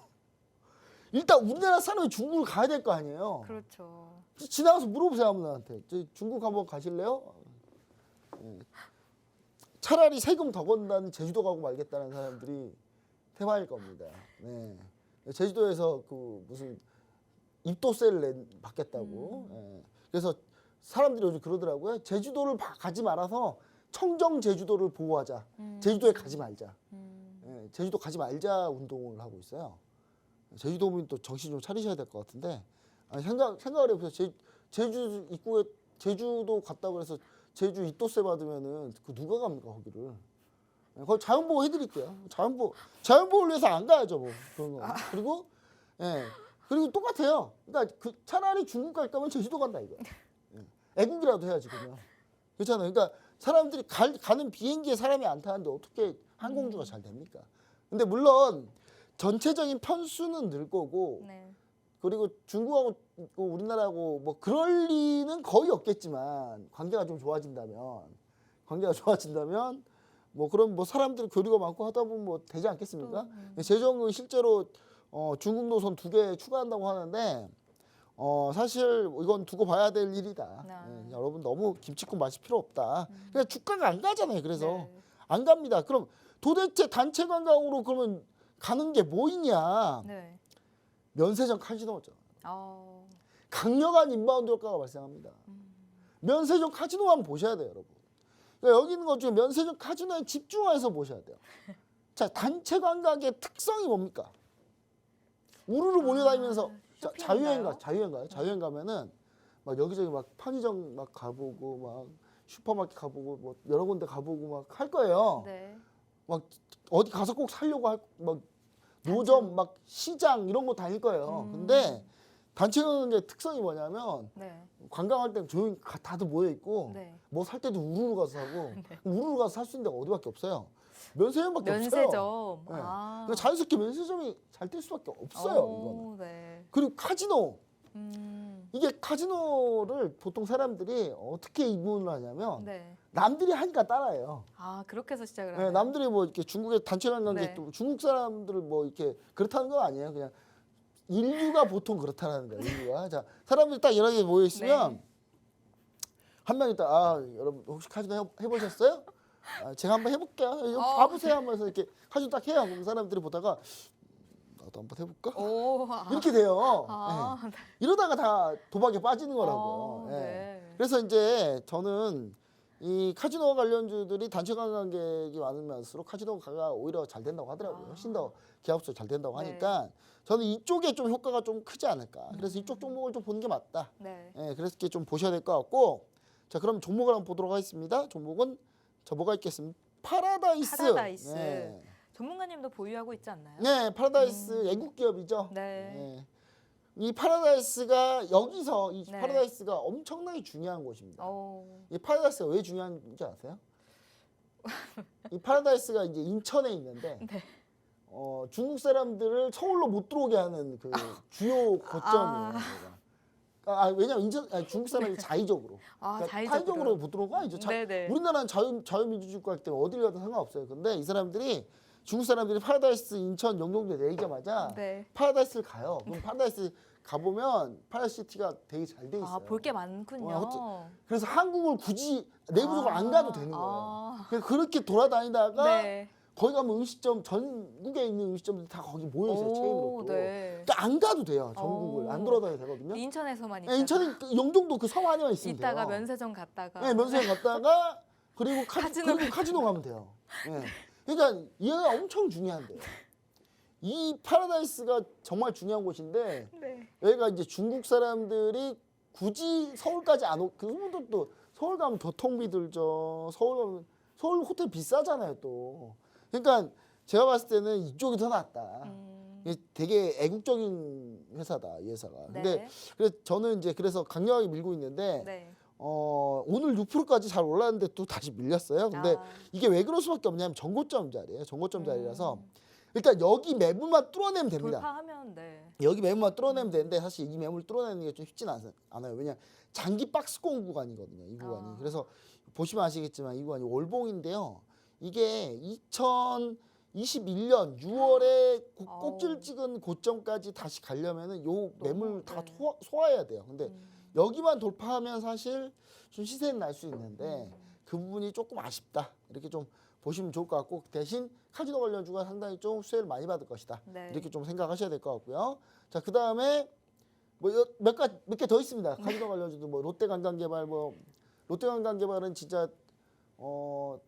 일단 우리나라 사람이 중국을 가야 될 거 아니에요. 그렇죠. 지나가서 물어보세요, 아무나한테. 중국 한번 가실래요? 차라리 세금 더 건다는 제주도 가고 말겠다는 사람들이 태반일 겁니다. 네. 제주도에서 그 무슨 입도세를 받겠다고. 그래서 사람들이 요즘 그러더라고요. 제주도를 가지 말아서 청정 제주도를 보호하자. 제주도에 가지 말자. 제주도 가지 말자 운동을 하고 있어요. 제주도민 또 정신 좀 차리셔야 될 것 같은데, 아니, 생각을 해보세요. 제주 입구에 제주도 갔다고 해서 제주 입도세 받으면은 그 누가 갑니까 거기를? 거기 자연보호 해드릴게요. 자연보호를 위해서 안 가야죠 뭐 그런 거. 그리고 그리고 똑같아요. 그러니까 그 차라리 중국 갈 거면 제주도 간다 이거야. 예. 애국이라도 해야지 그러면. 그렇잖아요. 그러니까 사람들이 가는 비행기에 사람이 안 타는데 어떻게 항공주가 잘 됩니까? 근데 물론 전체적인 편수는 늘 거고 네. 그리고 중국하고 우리나라하고 뭐 그럴 리는 거의 없겠지만 관계가 좋아진다면 뭐 그럼 뭐 사람들 교류가 많고 하다 보면 뭐 되지 않겠습니까? 제주항공이 실제로 중국 노선 2개 추가한다고 하는데 사실 이건 두고 봐야 될 일이다. 예, 여러분 너무 김치국 마실 필요 없다. 그러니까 주가가 안 가잖아요. 그래서 네. 안 갑니다. 그럼 도대체 단체 관광으로 그러면 가는 게 뭐 있냐? 네. 면세점 카지노죠. 어. 강력한 인바운드 효과가 발생합니다. 면세점 카지노 한번 보셔야 돼요, 여러분. 그러니까 여기 있는 것 중에 면세점 카지노에 집중해서 보셔야 돼요. 자, 단체 관광의 특성이 뭡니까? 우르르 몰려다니면서 쇼핑인가요? 자유여행 가면은 막 여기저기 막 편의점 막 가보고 막 슈퍼마켓 가보고 뭐 여러 군데 가보고 막 할 거예요. 네. 막 어디 가서 꼭 살려고 막 노점 막 시장 이런 거 다닐 거예요. 근데 단체 관광의 특성이 뭐냐면 네. 관광할 때는 조용히 다들 모여 있고 네. 뭐 살 때도 우르르 가서 사고 우르르 가서 살 수 있는 데가 어디밖에 없어요. 면세점밖에 없어요. 면세점. 네. 아. 그러니까 자연스럽게 면세점이 잘 될 수밖에 없어요. 이거는. 네. 그리고 카지노. 음. 이게 카지노를 보통 사람들이 어떻게 입문을 하냐면 네. 남들이 하니까 따라해요. 아, 그렇게 해서 시작을 네, 하나요? 남들이 뭐 이렇게 중국의 단체 관광객도 네. 중국 사람들을 뭐 이렇게 그렇다는 건 아니에요. 그냥 인류가 보통 그렇다는 거예요. 인류가. 자, 사람들이 딱 여러 개 모여 있으면 네. 한 명이 딱 여러분 혹시 카지노 해보셨어요? 제가 한번 해볼게요. 이거 봐보세요 하면서 이렇게 카지노 딱 해요. 그럼 사람들이 보다가 나도 한번 해볼까? 오. 이렇게 돼요. 아. 네. 이러다가 다 도박에 빠지는 거라고요. 어, 예. 네. 그래서 이제 저는 이 카지노 관련주들이 단체 관광객이 많으면서록 카지노가 오히려 잘 된다고 하더라고요. 훨씬 더 기업수 잘 된다고 네. 하니까 저는 이쪽에 좀 효과가 좀 크지 않을까. 그래서 이쪽 종목을 좀 보는 게 맞다. 네. 예, 그래서 이렇게 좀 보셔야 될 것 같고. 자, 그럼 종목을 한번 보도록 하겠습니다. 종목은 저 뭐가 있겠습니까? 파라다이스. 파라다이스. 네. 전문가님도 보유하고 있지 않나요? 네, 파라다이스 애국 기업이죠. 네. 이 파라다이스가 여기서 이 네. 파라다이스가 엄청나게 중요한 곳입니다. 오. 이 파라다이스가 왜 중요한지 아세요? 이 파라다이스가 이제 인천에 있는데 네. 중국 사람들을 서울로 못 들어오게 하는 그 주요 거점이에요. 여기가. 왜냐면 중국 사람이 자의적으로, 그러니까 타의적으로 못 들어오고 아니죠. 네네. 우리나라는 자유민주주의국가이기 때문에 어딜 가도 상관없어요. 근데 이 사람들이 중국 사람들이 파라다이스 인천 영동도에 내리자마자 네. 파라다이스를 가요. 그럼 파라다이스 가보면 파라시티가 되게 잘 돼 있어요. 아, 볼 게 많군요. 그래서 한국을 굳이 내부적으로 안 가도 되는 거예요. 그래서 그렇게 돌아다니다가 네. 거기 가면 음식점 전국에 있는 음식점들이 다 거기 모여 있어요. 체인으로 또. 네. 그러니까 안 가도 돼요. 전국을 안 돌아다녀도 되거든요. 인천에서만 네, 있다가 인천에 영종도 그 섬 안에만 있으면 돼요. 이따가 면세점 갔다가 네, 면세점 갔다가 그리고 카지노 카지노 가면 돼요. 네. 그러니까 얘가 엄청 중요한데요. 이 파라다이스가 정말 중요한 곳인데 네. 여기가 이제 중국 사람들이 굳이 서울까지 안 오고 그분들 또 서울 가면 교통비 들죠. 서울 호텔 비싸잖아요 또. 그러니까 제가 봤을 때는 이쪽이 더 낫다. 이게 되게 애국적인 회사다 이 회사가. 근데 네. 그래서 저는 이제 그래서 강력하게 밀고 있는데 네. 오늘 6%까지 잘 올랐는데 또 다시 밀렸어요. 근데 이게 왜 그럴 수밖에 없냐면 전고점 자리예요. 전고점 자리라서 일단 여기 매물만 뚫어내면 됩니다. 돌파하면 네. 여기 매물만 뚫어내면 되는데 사실 이 매물 뚫어내는 게 좀 쉽진 않아요. 왜냐 장기 박스권 구간이거든요. 이 구간이. 그래서 보시면 아시겠지만 이 구간이 월봉인데요. 이게 2021년 6월에 꼭지를 찍은 고점까지 다시 가려면은 요 매물 다 소화해야 돼요. 근데 여기만 돌파하면 사실 좀 시세는 날 수 있는데 그 부분이 조금 아쉽다. 이렇게 좀 보시면 좋을 것 같고 대신 카지노 관련주가 상당히 좀 수혜를 많이 받을 것이다. 네. 이렇게 좀 생각하셔야 될 것 같고요. 자, 그다음에 뭐 몇 개 더 있습니다. 카지노 관련주도 뭐 롯데관광개발 롯데관광개발은 진짜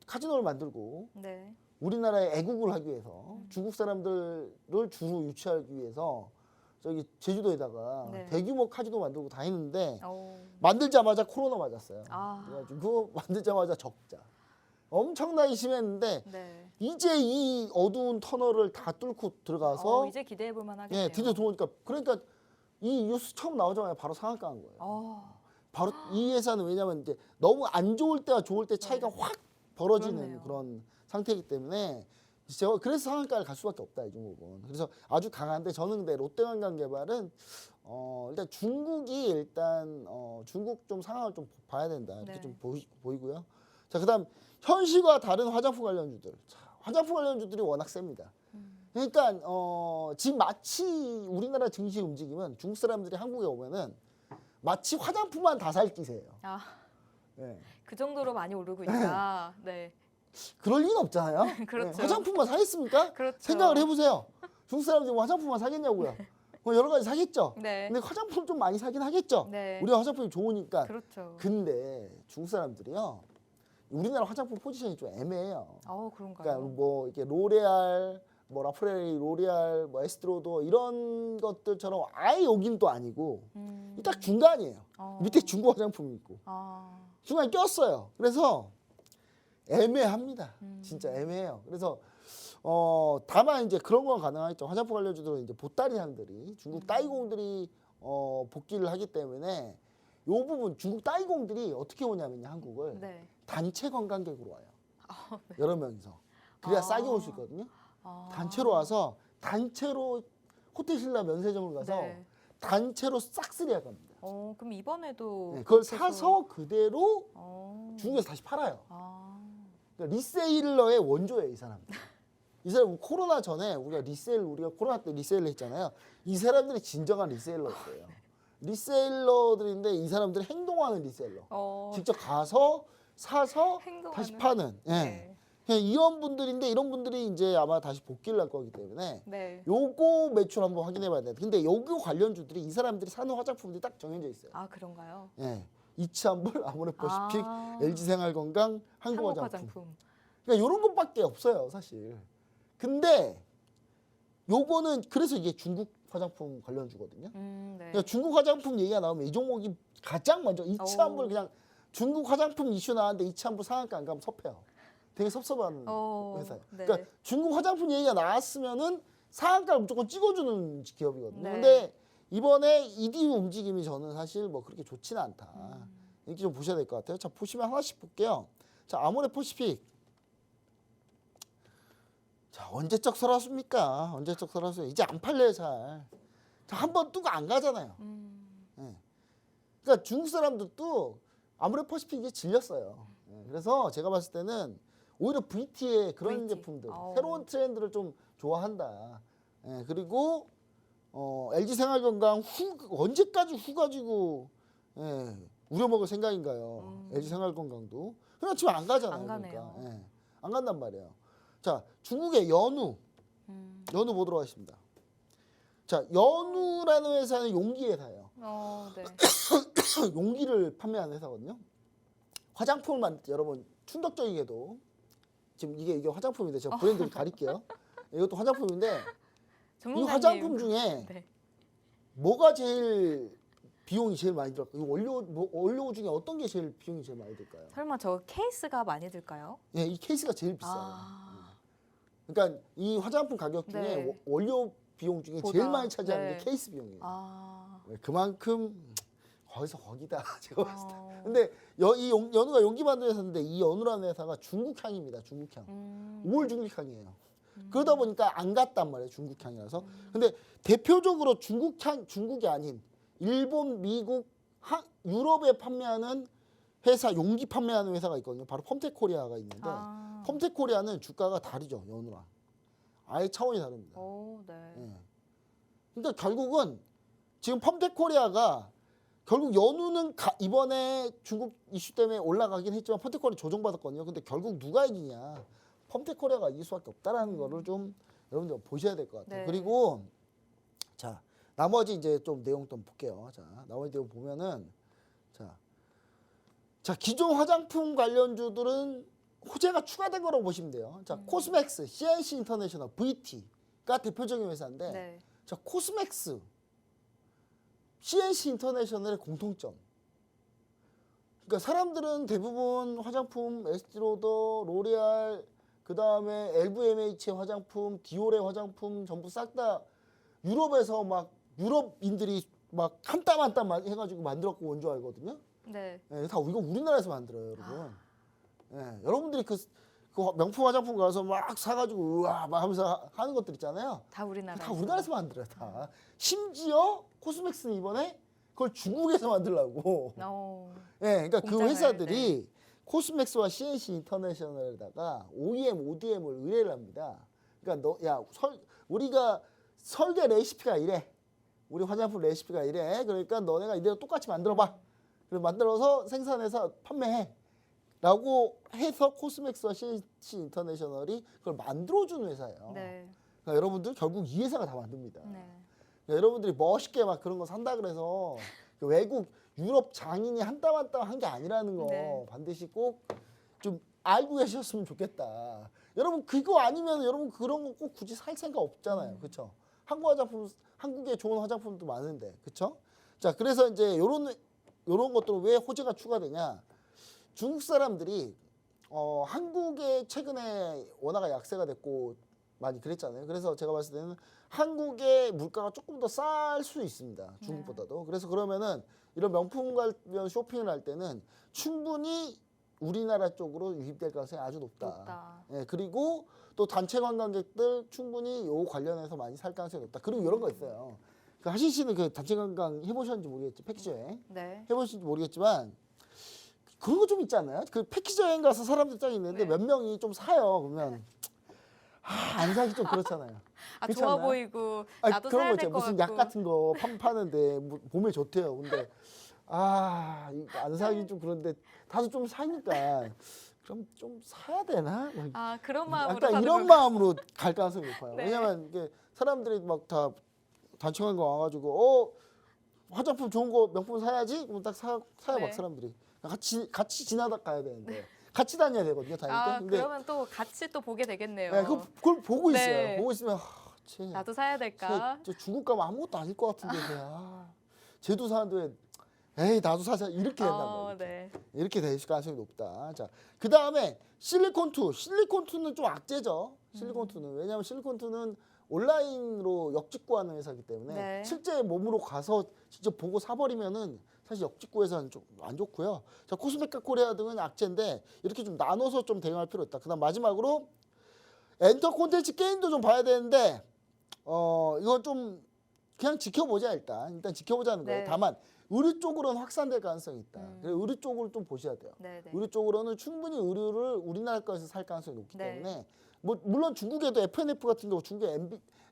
카지노를 만들고 네. 우리나라의 애국을 하기 위해서 중국 사람들을 주로 유치하기 위해서 저기 제주도에다가 네. 대규모 카지노 만들고 다 했는데 오. 만들자마자 코로나 맞았어요. 아. 그래가지고 만들자마자 적자. 엄청나게 심했는데 네. 이제 이 어두운 터널을 다 뚫고 들어가서 이제 기대해 볼 만하겠네요. 드디어 들어오니까 그러니까 이 뉴스 처음 나오자마자 바로 상한가 한 거예요. 어. 바로 이 회사는 왜냐면 이제 너무 안 좋을 때와 좋을 때 차이가 확 벌어지는 그렇네요. 그런 상태이기 때문에 제가 그래서 상한가를 갈 수밖에 없다 이 종목은. 그래서 아주 강한데 저는 근데 롯데관광개발은 일단 중국이 일단 중국 좀 상황을 좀 봐야 된다 이렇게 네. 좀 보이고요. 자 그다음 현실과 다른 화장품 관련주들. 자, 화장품 관련주들이 워낙 셉니다. 그러니까 지금 마치 우리나라 증시 움직이면 중국 사람들이 한국에 오면은 마치 화장품만 다 살 기세예요. 아, 네. 그 정도로 많이 오르고 있다. 네. 그럴 리는 없잖아요. 그렇죠. 네, 화장품만 사겠습니까? 그렇죠. 생각을 해보세요. 중국 사람들이 뭐 화장품만 사겠냐고요. 뭐 여러 가지 사겠죠. 네. 근데 화장품 좀 많이 사긴 하겠죠. 네. 우리가 화장품이 좋으니까. 그렇죠. 근데 중국 사람들이요. 우리나라 화장품 포지션이 좀 애매해요. 그런가요? 그러니까 뭐 이렇게 로레알, 뭐 라프레리, 로레알, 뭐 에스트로도 이런 것들처럼 아예 여긴 또 아니고 딱 중간이에요. 밑에 중국 화장품이 있고 중간에 꼈어요. 그래서 애매합니다. 진짜 애매해요. 그래서 다만 이제 그런 건 가능하겠죠. 화장품 관련주들은 이제 보따리 상들이 중국 따이공들이 복귀를 하기 때문에 요 부분 중국 따이공들이 어떻게 오냐면요 한국을 네. 단체 관광객으로 와요. 네. 여러 명이서 그래야 싸게 올 수 있거든요. 단체로 와서 단체로 호텔 신라 면세점을 가서 네. 단체로 싹쓸이할 겁니다. 그럼 이번에도 네, 그걸 그래서- 사서 그대로 중국에서 다시 팔아요. 그러니까 리세일러의 원조예요, 이 사람들. 이 사람 코로나 전에 우리가 코로나 때 리세일러 했잖아요. 이 사람들이 진정한 리세일러였어요. 리세일러들인데 이 사람들이 행동하는 리세일러. 직접 가서 사서 다시 행동하는. 파는. 예. 네. 그냥 이런 분들인데 이런 분들이 이제 아마 다시 복귀를 할 거기 때문에 네. 요거 매출 한번 확인해 봐야 돼. 근데 요거 관련주들이 이 사람들이 사는 화장품들이 딱 정해져 있어요. 그런가요? 예. 이치한벌, 아모레퍼시픽, 아. LG생활건강, 한국화장품. 화장품. 그러니까 이런 것밖에 없어요, 사실. 근데 요거는 그래서 이게 중국 화장품 관련주거든요. 네. 그러니까 중국 화장품 얘기가 나오면 이 종목이 가장 먼저 이치한벌 그냥 중국 화장품 이슈 나왔는데 이치한벌 상한가 안 가면 섭해요. 되게 섭섭한 회사예요. 네. 그러니까 중국 화장품 얘기가 나왔으면은 상한가를 무조건 찍어주는 기업이거든요. 네. 근데 이번에 EDU 움직임이 저는 사실 뭐 그렇게 좋지는 않다. 이렇게 좀 보셔야 될 것 같아요. 자, 보시면 하나씩 볼게요. 자, 아모레퍼시픽. 자, 언제적 설화수입니까? 언제적 설화수. 이제 안 팔려요, 잘. 자, 한번 뜨고 안 가잖아요. 네. 그러니까 중국 사람들도 아모레퍼시픽이 질렸어요. 그래서 제가 봤을 때는 오히려 VT의 그런 VT. 제품들, 새로운 트렌드를 좀 좋아한다. 그리고 LG생활건강 언제까지 후 가지고 우려먹을 생각인가요? LG생활건강도. 그냥 지금 안 가잖아요. 안 가네요. 그러니까. 안 간단 말이에요. 자, 중국의 연우. 연우 보도록 하겠습니다. 자, 연우라는 회사는 용기 회사예요. 네. 용기를 판매하는 회사거든요. 화장품을 여러분 충격적이게도 지금 이게 화장품인데 제가 브랜드를 가릴게요. 이것도 화장품인데 이 전문가님. 화장품 중에 네. 뭐가 제일 비용이 제일 많이 들을까요? 원료 중에 어떤 게 제일 비용이 제일 많이 들까요? 설마 저 케이스가 많이 들까요? 예, 이 케이스가 제일 비싸요. 그러니까 이 화장품 가격 중에 네. 원료 비용 중에 보다. 제일 많이 차지하는 네. 게 케이스 비용이에요. 아. 네, 그만큼 거기서 거기다 제가 봤을 때. 어. 근데 이 연우가 용기 만드는 회사인데 이 연우라는 회사가 중국향입니다. 중국향. 올 중국향이에요. 그러다 보니까 안 갔단 말이에요. 중국향이라서. 근데 대표적으로 중국이 아닌 일본, 미국, 유럽에 판매하는 회사, 용기 판매하는 회사가 있거든요. 바로 펌텍코리아가 있는데 펌텍코리아는 주가가 다르죠. 연우랑. 아예 차원이 다릅니다. 네. 예. 그러니까 결국은 지금 펌텍코리아가 결국 연우는 이번에 중국 이슈 때문에 올라가긴 했지만 펌텍코리아 조정받았거든요. 근데 결국 누가 이기냐. 펌텍코리아가 이길 수밖에 없다라는 거를 좀 여러분들 보셔야 될 것 같아요. 네. 그리고 자 나머지 이제 좀 내용 좀 볼게요. 자 나머지 내용 보면은 자 기존 화장품 관련주들은 호재가 추가된 거라고 보시면 돼요. 자 코스맥스, CNC 인터내셔널, VT가 대표적인 회사인데 네. 자 코스맥스, CNC 인터내셔널의 공통점. 그러니까 사람들은 대부분 화장품, 에스티로더, 로레알, 그 다음에 LVMH의 화장품, 디올의 화장품 전부 싹 다 유럽에서 막 유럽인들이 막 한 땀 한 땀 해가지고 만들었고 온 줄 알거든요. 네. 예, 다 이거 우리나라에서 만들어요, 여러분. 예, 여러분들이 그 명품 화장품 가서 막 사가지고 우와 막 하면서 하는 것들 있잖아요. 다 우리나라. 다 우리나라에서 만들어요, 다. 심지어 코스맥스는 이번에 그걸 중국에서 만들라고. 예, 그러니까 그 공장을, 회사들이 코스맥스와 CNC 인터내셔널에다가 OEM, ODM을 의뢰를 합니다. 그러니까 우리가 설계 레시피가 이래. 우리 화장품 레시피가 이래. 그러니까 너네가 이대로 똑같이 만들어봐. 그리고 만들어서 생산해서 판매해. 라고 해서 코스맥스와 CNC 인터내셔널이 그걸 만들어주는 회사예요. 네. 그러니까 여러분들 결국 이 회사가 다 만듭니다. 네. 그러니까 여러분들이 멋있게 막 그런 거 산다 그래서 그 외국 유럽 장인이 한 땀 한 땀 한 게 아니라는 거 네. 반드시 꼭 좀 알고 계셨으면 좋겠다. 여러분 그거 아니면 여러분 그런 거 꼭 굳이 살 생각 없잖아요. 그렇죠? 한국 화장품 한국에 좋은 화장품도 많은데. 그렇죠? 자, 그래서 이제 요런 것들은 왜 호재가 추가되냐? 중국 사람들이 한국에 최근에 원화가 약세가 됐고 많이 그랬잖아요. 그래서 제가 봤을 때는 한국의 물가가 조금 더 쌀 수 있습니다. 중국보다도. 그래서 그러면은 이런 명품 관련 쇼핑을 할 때는 충분히 우리나라 쪽으로 유입될 가능성이 아주 높다. 예, 그리고 또 단체 관광객들 충분히 요 관련해서 많이 살 가능성이 높다. 그리고 이런 거 있어요. 그 하신 씨는 그 단체 관광 해보셨는지 모르겠지, 패키지 여행. 네. 해보셨는지 모르겠지만 그런 거 좀 있잖아요. 그 패키지 여행 가서 사람들 딱 있는데 네. 몇 명이 좀 사요. 그러면 안 사기 좀 그렇잖아요. 아, 그렇지 좋아 않나요? 보이고 아니, 나도 그런 사야 거 될 있잖아요. 것 무슨 같고. 약 같은 거 파는데 몸에 좋대요. 근데 이거 안 사기 좀 그런데 다들 좀 사니까 그럼 좀 사야 되나? 뭐 아, 그런 마음으로 약간 사는 이런 건가요? 마음으로 갈 가능성이 높아요. 네. 왜냐면 이게 사람들이 막 다 단체관 거 와가지고 화장품 좋은 거 명품 사야지. 그럼 딱 사요 네. 막 사람들이 같이 지나다 가야 되는데 같이 다녀야 되거든요. 다닐 때. 아, 근데 그러면 또 같이 또 보게 되겠네요. 그걸 보고 있어요. 네. 보고 있으면 나도 사야 될까? 저 중국 가면 아무것도 아닐 것 같은데 쟤도 사는데 에이 나도 사자 이렇게 된단 말이에요. 네. 이렇게 될 가능성이 높다. 자, 그 다음에 실리콘2. 실리콘2는 좀 악재죠. 실리콘2는. 왜냐하면 실리콘2는 온라인으로 역직구하는 회사이기 때문에 네. 실제 몸으로 가서 직접 보고 사버리면은 사실 역직구에서는 좀 안 좋고요. 자, 코스메카 코리아 등은 악재인데 이렇게 좀 나눠서 좀 대응할 필요 있다. 그 다음 마지막으로 엔터 콘텐츠 게임도 좀 봐야 되는데 이건 좀 그냥 지켜보자 일단 지켜보자는 거예요. 네. 다만 의류 쪽으로는 확산될 가능성이 있다. 그래서 의류 쪽으로 좀 보셔야 돼요. 네. 의류 쪽으로는 충분히 의류를 우리나라 거에서 살 가능성이 높기 네. 때문에 뭐 물론 중국에도 FNF 같은 경우 중국에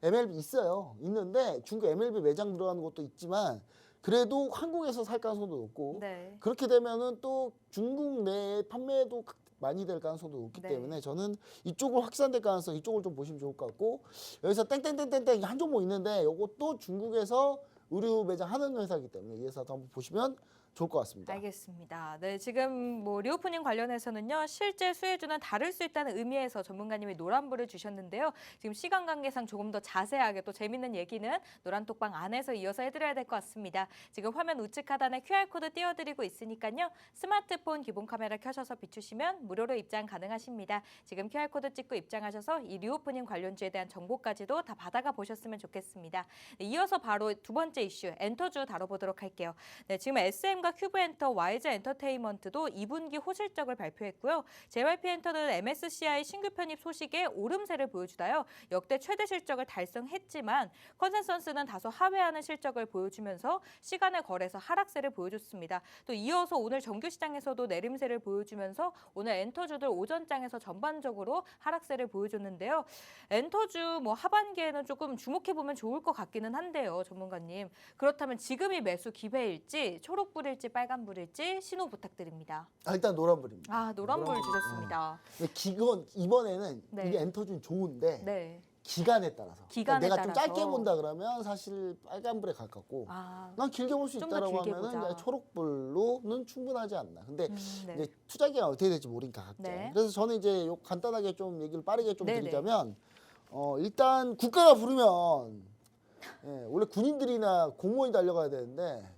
MLB 있어요. 있는데 중국 MLB 매장 들어가는 것도 있지만 그래도 한국에서 살 가능성도 높고 네. 그렇게 되면은 또 중국 내 판매도 많이 될 가능성도 높기 네. 때문에 저는 이쪽으로 확산될 가능성 이쪽을 좀 보시면 좋을 것 같고 여기서 땡땡땡땡땡 한 종목 있는데 이것도 중국에서 의류 매장 하는 회사이기 때문에 이 회사도 한번 보시면 좋을 것 같습니다. 알겠습니다. 네, 지금 뭐 리오프닝 관련해서는요. 실제 수혜주는 다를 수 있다는 의미에서 전문가님이 노란불을 주셨는데요. 지금 시간 관계상 조금 더 자세하게 또 재밌는 얘기는 노란톡방 안에서 이어서 해드려야 될 것 같습니다. 지금 화면 우측 하단에 QR코드 띄워드리고 있으니까요. 스마트폰 기본 카메라 켜셔서 비추시면 무료로 입장 가능하십니다. 지금 QR코드 찍고 입장하셔서 이 리오프닝 관련주에 대한 정보까지도 다 받아가 보셨으면 좋겠습니다. 네, 이어서 바로 두 번째 이슈 엔터주 다뤄보도록 할게요. 네, 지금 SM 큐브엔터, YG 엔터테인먼트도 2분기 호실적을 발표했고요. JYP엔터는 MSCI 신규 편입 소식에 오름세를 보여주다요. 역대 최대 실적을 달성했지만 컨센서스는 다소 하회하는 실적을 보여주면서 시간의 거래에서 하락세를 보여줬습니다. 또 이어서 오늘 정규 시장에서도 내림세를 보여주면서 오늘 엔터주들 오전장에서 전반적으로 하락세를 보여줬는데요. 엔터주 뭐 하반기에는 조금 주목해보면 좋을 것 같기는 한데요. 전문가님. 그렇다면 지금이 매수 기회일지 초록불일지 빨간불일지 신호 부탁드립니다. 일단 노란불입니다. 아, 노란불 주셨습니다. 근데 이번에는 네. 이게 엔터준 좋은데 네. 기간에 따라서. 기간에 내가 좀 따라서. 짧게 본다 그러면 사실 빨간불에 가깝고 난 길게 볼 수 좀더 있다라고 길게 하면은 보자. 이제 초록불로는 충분하지 않나. 근데 네. 이제 투자 기간 어떻게 될지 모르니까 각자. 네. 그래서 저는 이제 요 간단하게 좀 얘기를 빠르게 좀 네네. 드리자면 일단 국가가 부르면 원래 군인들이나 공무원이 달려가야 되는데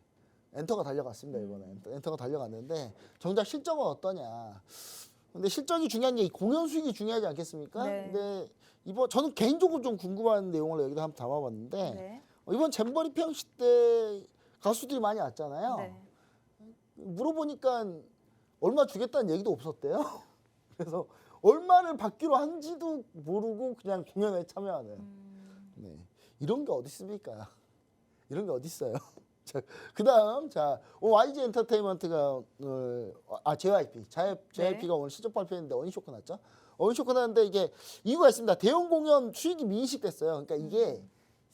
엔터가 달려갔습니다. 이번에 엔터가 달려갔는데 정작 실적은 어떠냐. 근데 실적이 중요한 게 공연 수익이 중요하지 않겠습니까? 네. 근데 저는 개인적으로 좀 궁금한 내용을 여기다 한번 담아봤는데 네. 이번 잼버리 평시 때 가수들이 많이 왔잖아요. 네. 물어보니까 얼마 주겠다는 얘기도 없었대요. 그래서 얼마를 받기로 한지도 모르고 그냥 공연에 참여하는. 네. 이런 게 어디 있습니까? 이런 게 어디 있어요? 자, 그다음 YG 엔터테인먼트가 JYP가 네. 오늘 실적 발표했는데 어닝쇼크 났죠? 어닝쇼크 났는데 이게 이유가 있습니다. 대형 공연 수익이 민식됐어요. 그러니까 이게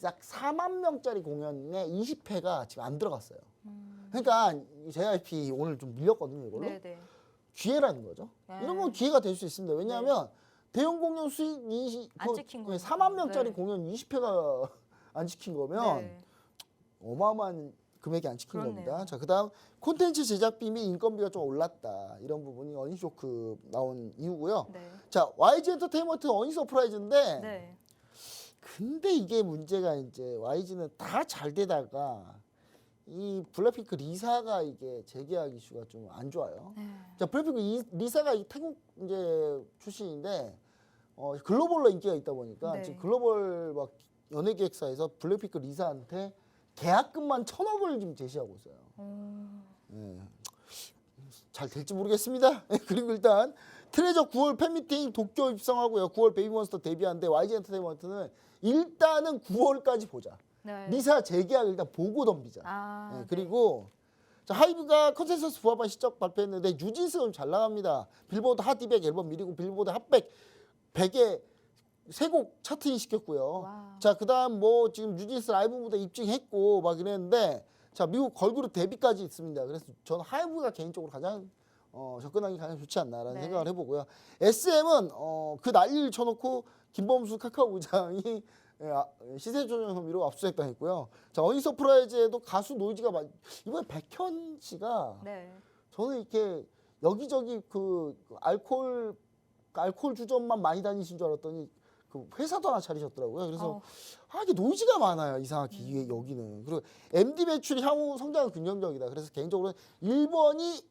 약 4만 명짜리 공연에 20회가 지금 안 들어갔어요. 그러니까 JYP 오늘 좀 밀렸거든요, 이걸로. 네네. 기회라는 거죠. 이런 건 기회가 될 수 있습니다. 왜냐하면 대형 공연 수익 안 찍힌 거죠. 4만 명짜리 네. 공연 20회가 안 지킨 거면 네. 어마어마한 금액이 안 지킨 그렇네요. 겁니다. 자, 그다음 콘텐츠 제작비 및 인건비가 좀 올랐다. 이런 부분이 어닝쇼크 나온 이유고요. 네. 자, YG 엔터테인먼트 어닝 서프라이즈인데 네. 근데 이게 문제가 이제 YG는 다 잘 되다가 이 블랙핑크 리사가 이게 재계약 이슈가 좀 안 좋아요. 네. 자, 블랙핑크 리사가 이 태국 이제 출신인데 글로벌로 인기가 있다 보니까 네. 지금 글로벌 막 연예 기획사에서 블랙핑크 리사한테 계약금만 1,000억을 지금 제시하고 있어요. 예. 잘 될지 모르겠습니다. 그리고 일단 트레저 9월 팬미팅 도쿄 입성하고요. 9월 베이비몬스터 데뷔하는데 YG 엔터테인먼트는 일단은 9월까지 보자. 네. 리사 재계약 일단 보고 덤비자. 아, 예, 그리고 자, 하이브가 컨센서스 부합한 실적 발표했는데 뉴진스는 잘 나갑니다. 빌보드 핫 200 앨범 미리고 빌보드 핫100 100에 3곡 차트인 시켰고요. 와우. 자, 그다음 뭐 지금 뉴진스 라이브 무대 입증했고 막 이랬는데 자, 미국 걸그룹 데뷔까지 있습니다. 그래서 저는 하이브가 개인적으로 가장 접근하기 가장 좋지 않나라는 네. 생각을 해보고요. SM은 그 난리를 쳐놓고 김범수 카카오 의장이 시세 조정 혐의로 압수수색 당했고요. 자, 어닝 서프라이즈에도 가수 노이즈가 이번에 백현 씨가 네. 저는 이렇게 여기저기 그 알코올 주점만 많이 다니신 줄 알았더니 그 회사도 하나 차리셨더라고요. 그래서 이게 노이즈가 많아요. 이상하게 이게 여기는. 그리고 MD 매출이 향후 성장은 긍정적이다. 그래서 개인적으로는 1번이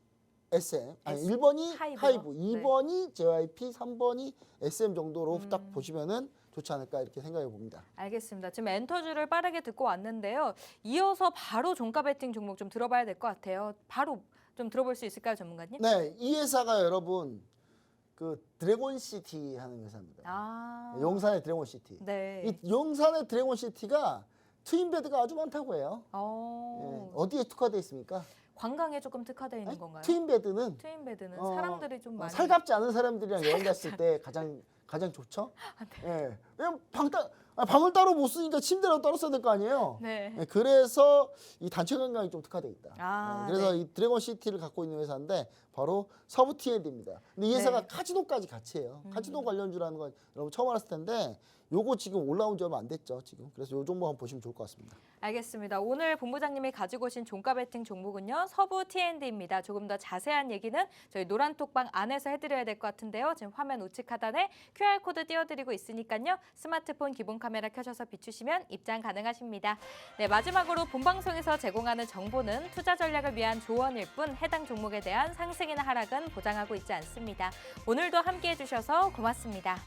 SM, 아니 1번이 하이브, 2번이 JYP, 3번이 SM 정도로 딱 보시면은 좋지 않을까 이렇게 생각해 봅니다. 알겠습니다. 지금 엔터주를 빠르게 듣고 왔는데요. 이어서 바로 종가 베팅 종목 좀 들어봐야 될 것 같아요. 바로 좀 들어볼 수 있을까요, 전문가님? 네, 이 회사가 여러분 그 드래곤시티 하는 회사입니다. 아. 용산의 드래곤시티. 네. 이 용산의 드래곤시티가 트윈베드가 아주 많다고 해요. 어디에 특화되어 있습니까? 관광에 조금 특화되어 있는 건가요? 트윈베드는 트윈베드는 사람들이 좀 많이 살갑지 않은 사람들이랑 여행 갔을 때 가장 좋죠. 예. 왜냐면 방을 따로 못 쓰니까 침대라도 따로 써야 될 거 아니에요. 네. 예, 그래서 이 단체 관광이 좀 특화되어 있다. 아, 그래서 네. 이 드래곤시티를 갖고 있는 회사인데 바로 서브 T&D입니다. 근데 이 회사가 네. 카지노까지 같이 해요. 카지노 관련주라는 건 여러분 처음 알았을 텐데 요거 지금 올라온 지 얼마 안 됐죠, 지금. 그래서 요 정보 한번 보시면 좋을 것 같습니다. 알겠습니다. 오늘 본부장님이 가지고 오신 종가 베팅 종목은요. 서부 T&D입니다. 조금 더 자세한 얘기는 저희 노란톡방 안에서 해드려야 될 것 같은데요. 지금 화면 우측 하단에 QR코드 띄워드리고 있으니까요. 스마트폰 기본 카메라 켜셔서 비추시면 입장 가능하십니다. 네, 마지막으로 본방송에서 제공하는 정보는 투자 전략을 위한 조언일 뿐 해당 종목에 대한 상승이나 하락은 보장하고 있지 않습니다. 오늘도 함께해 주셔서 고맙습니다.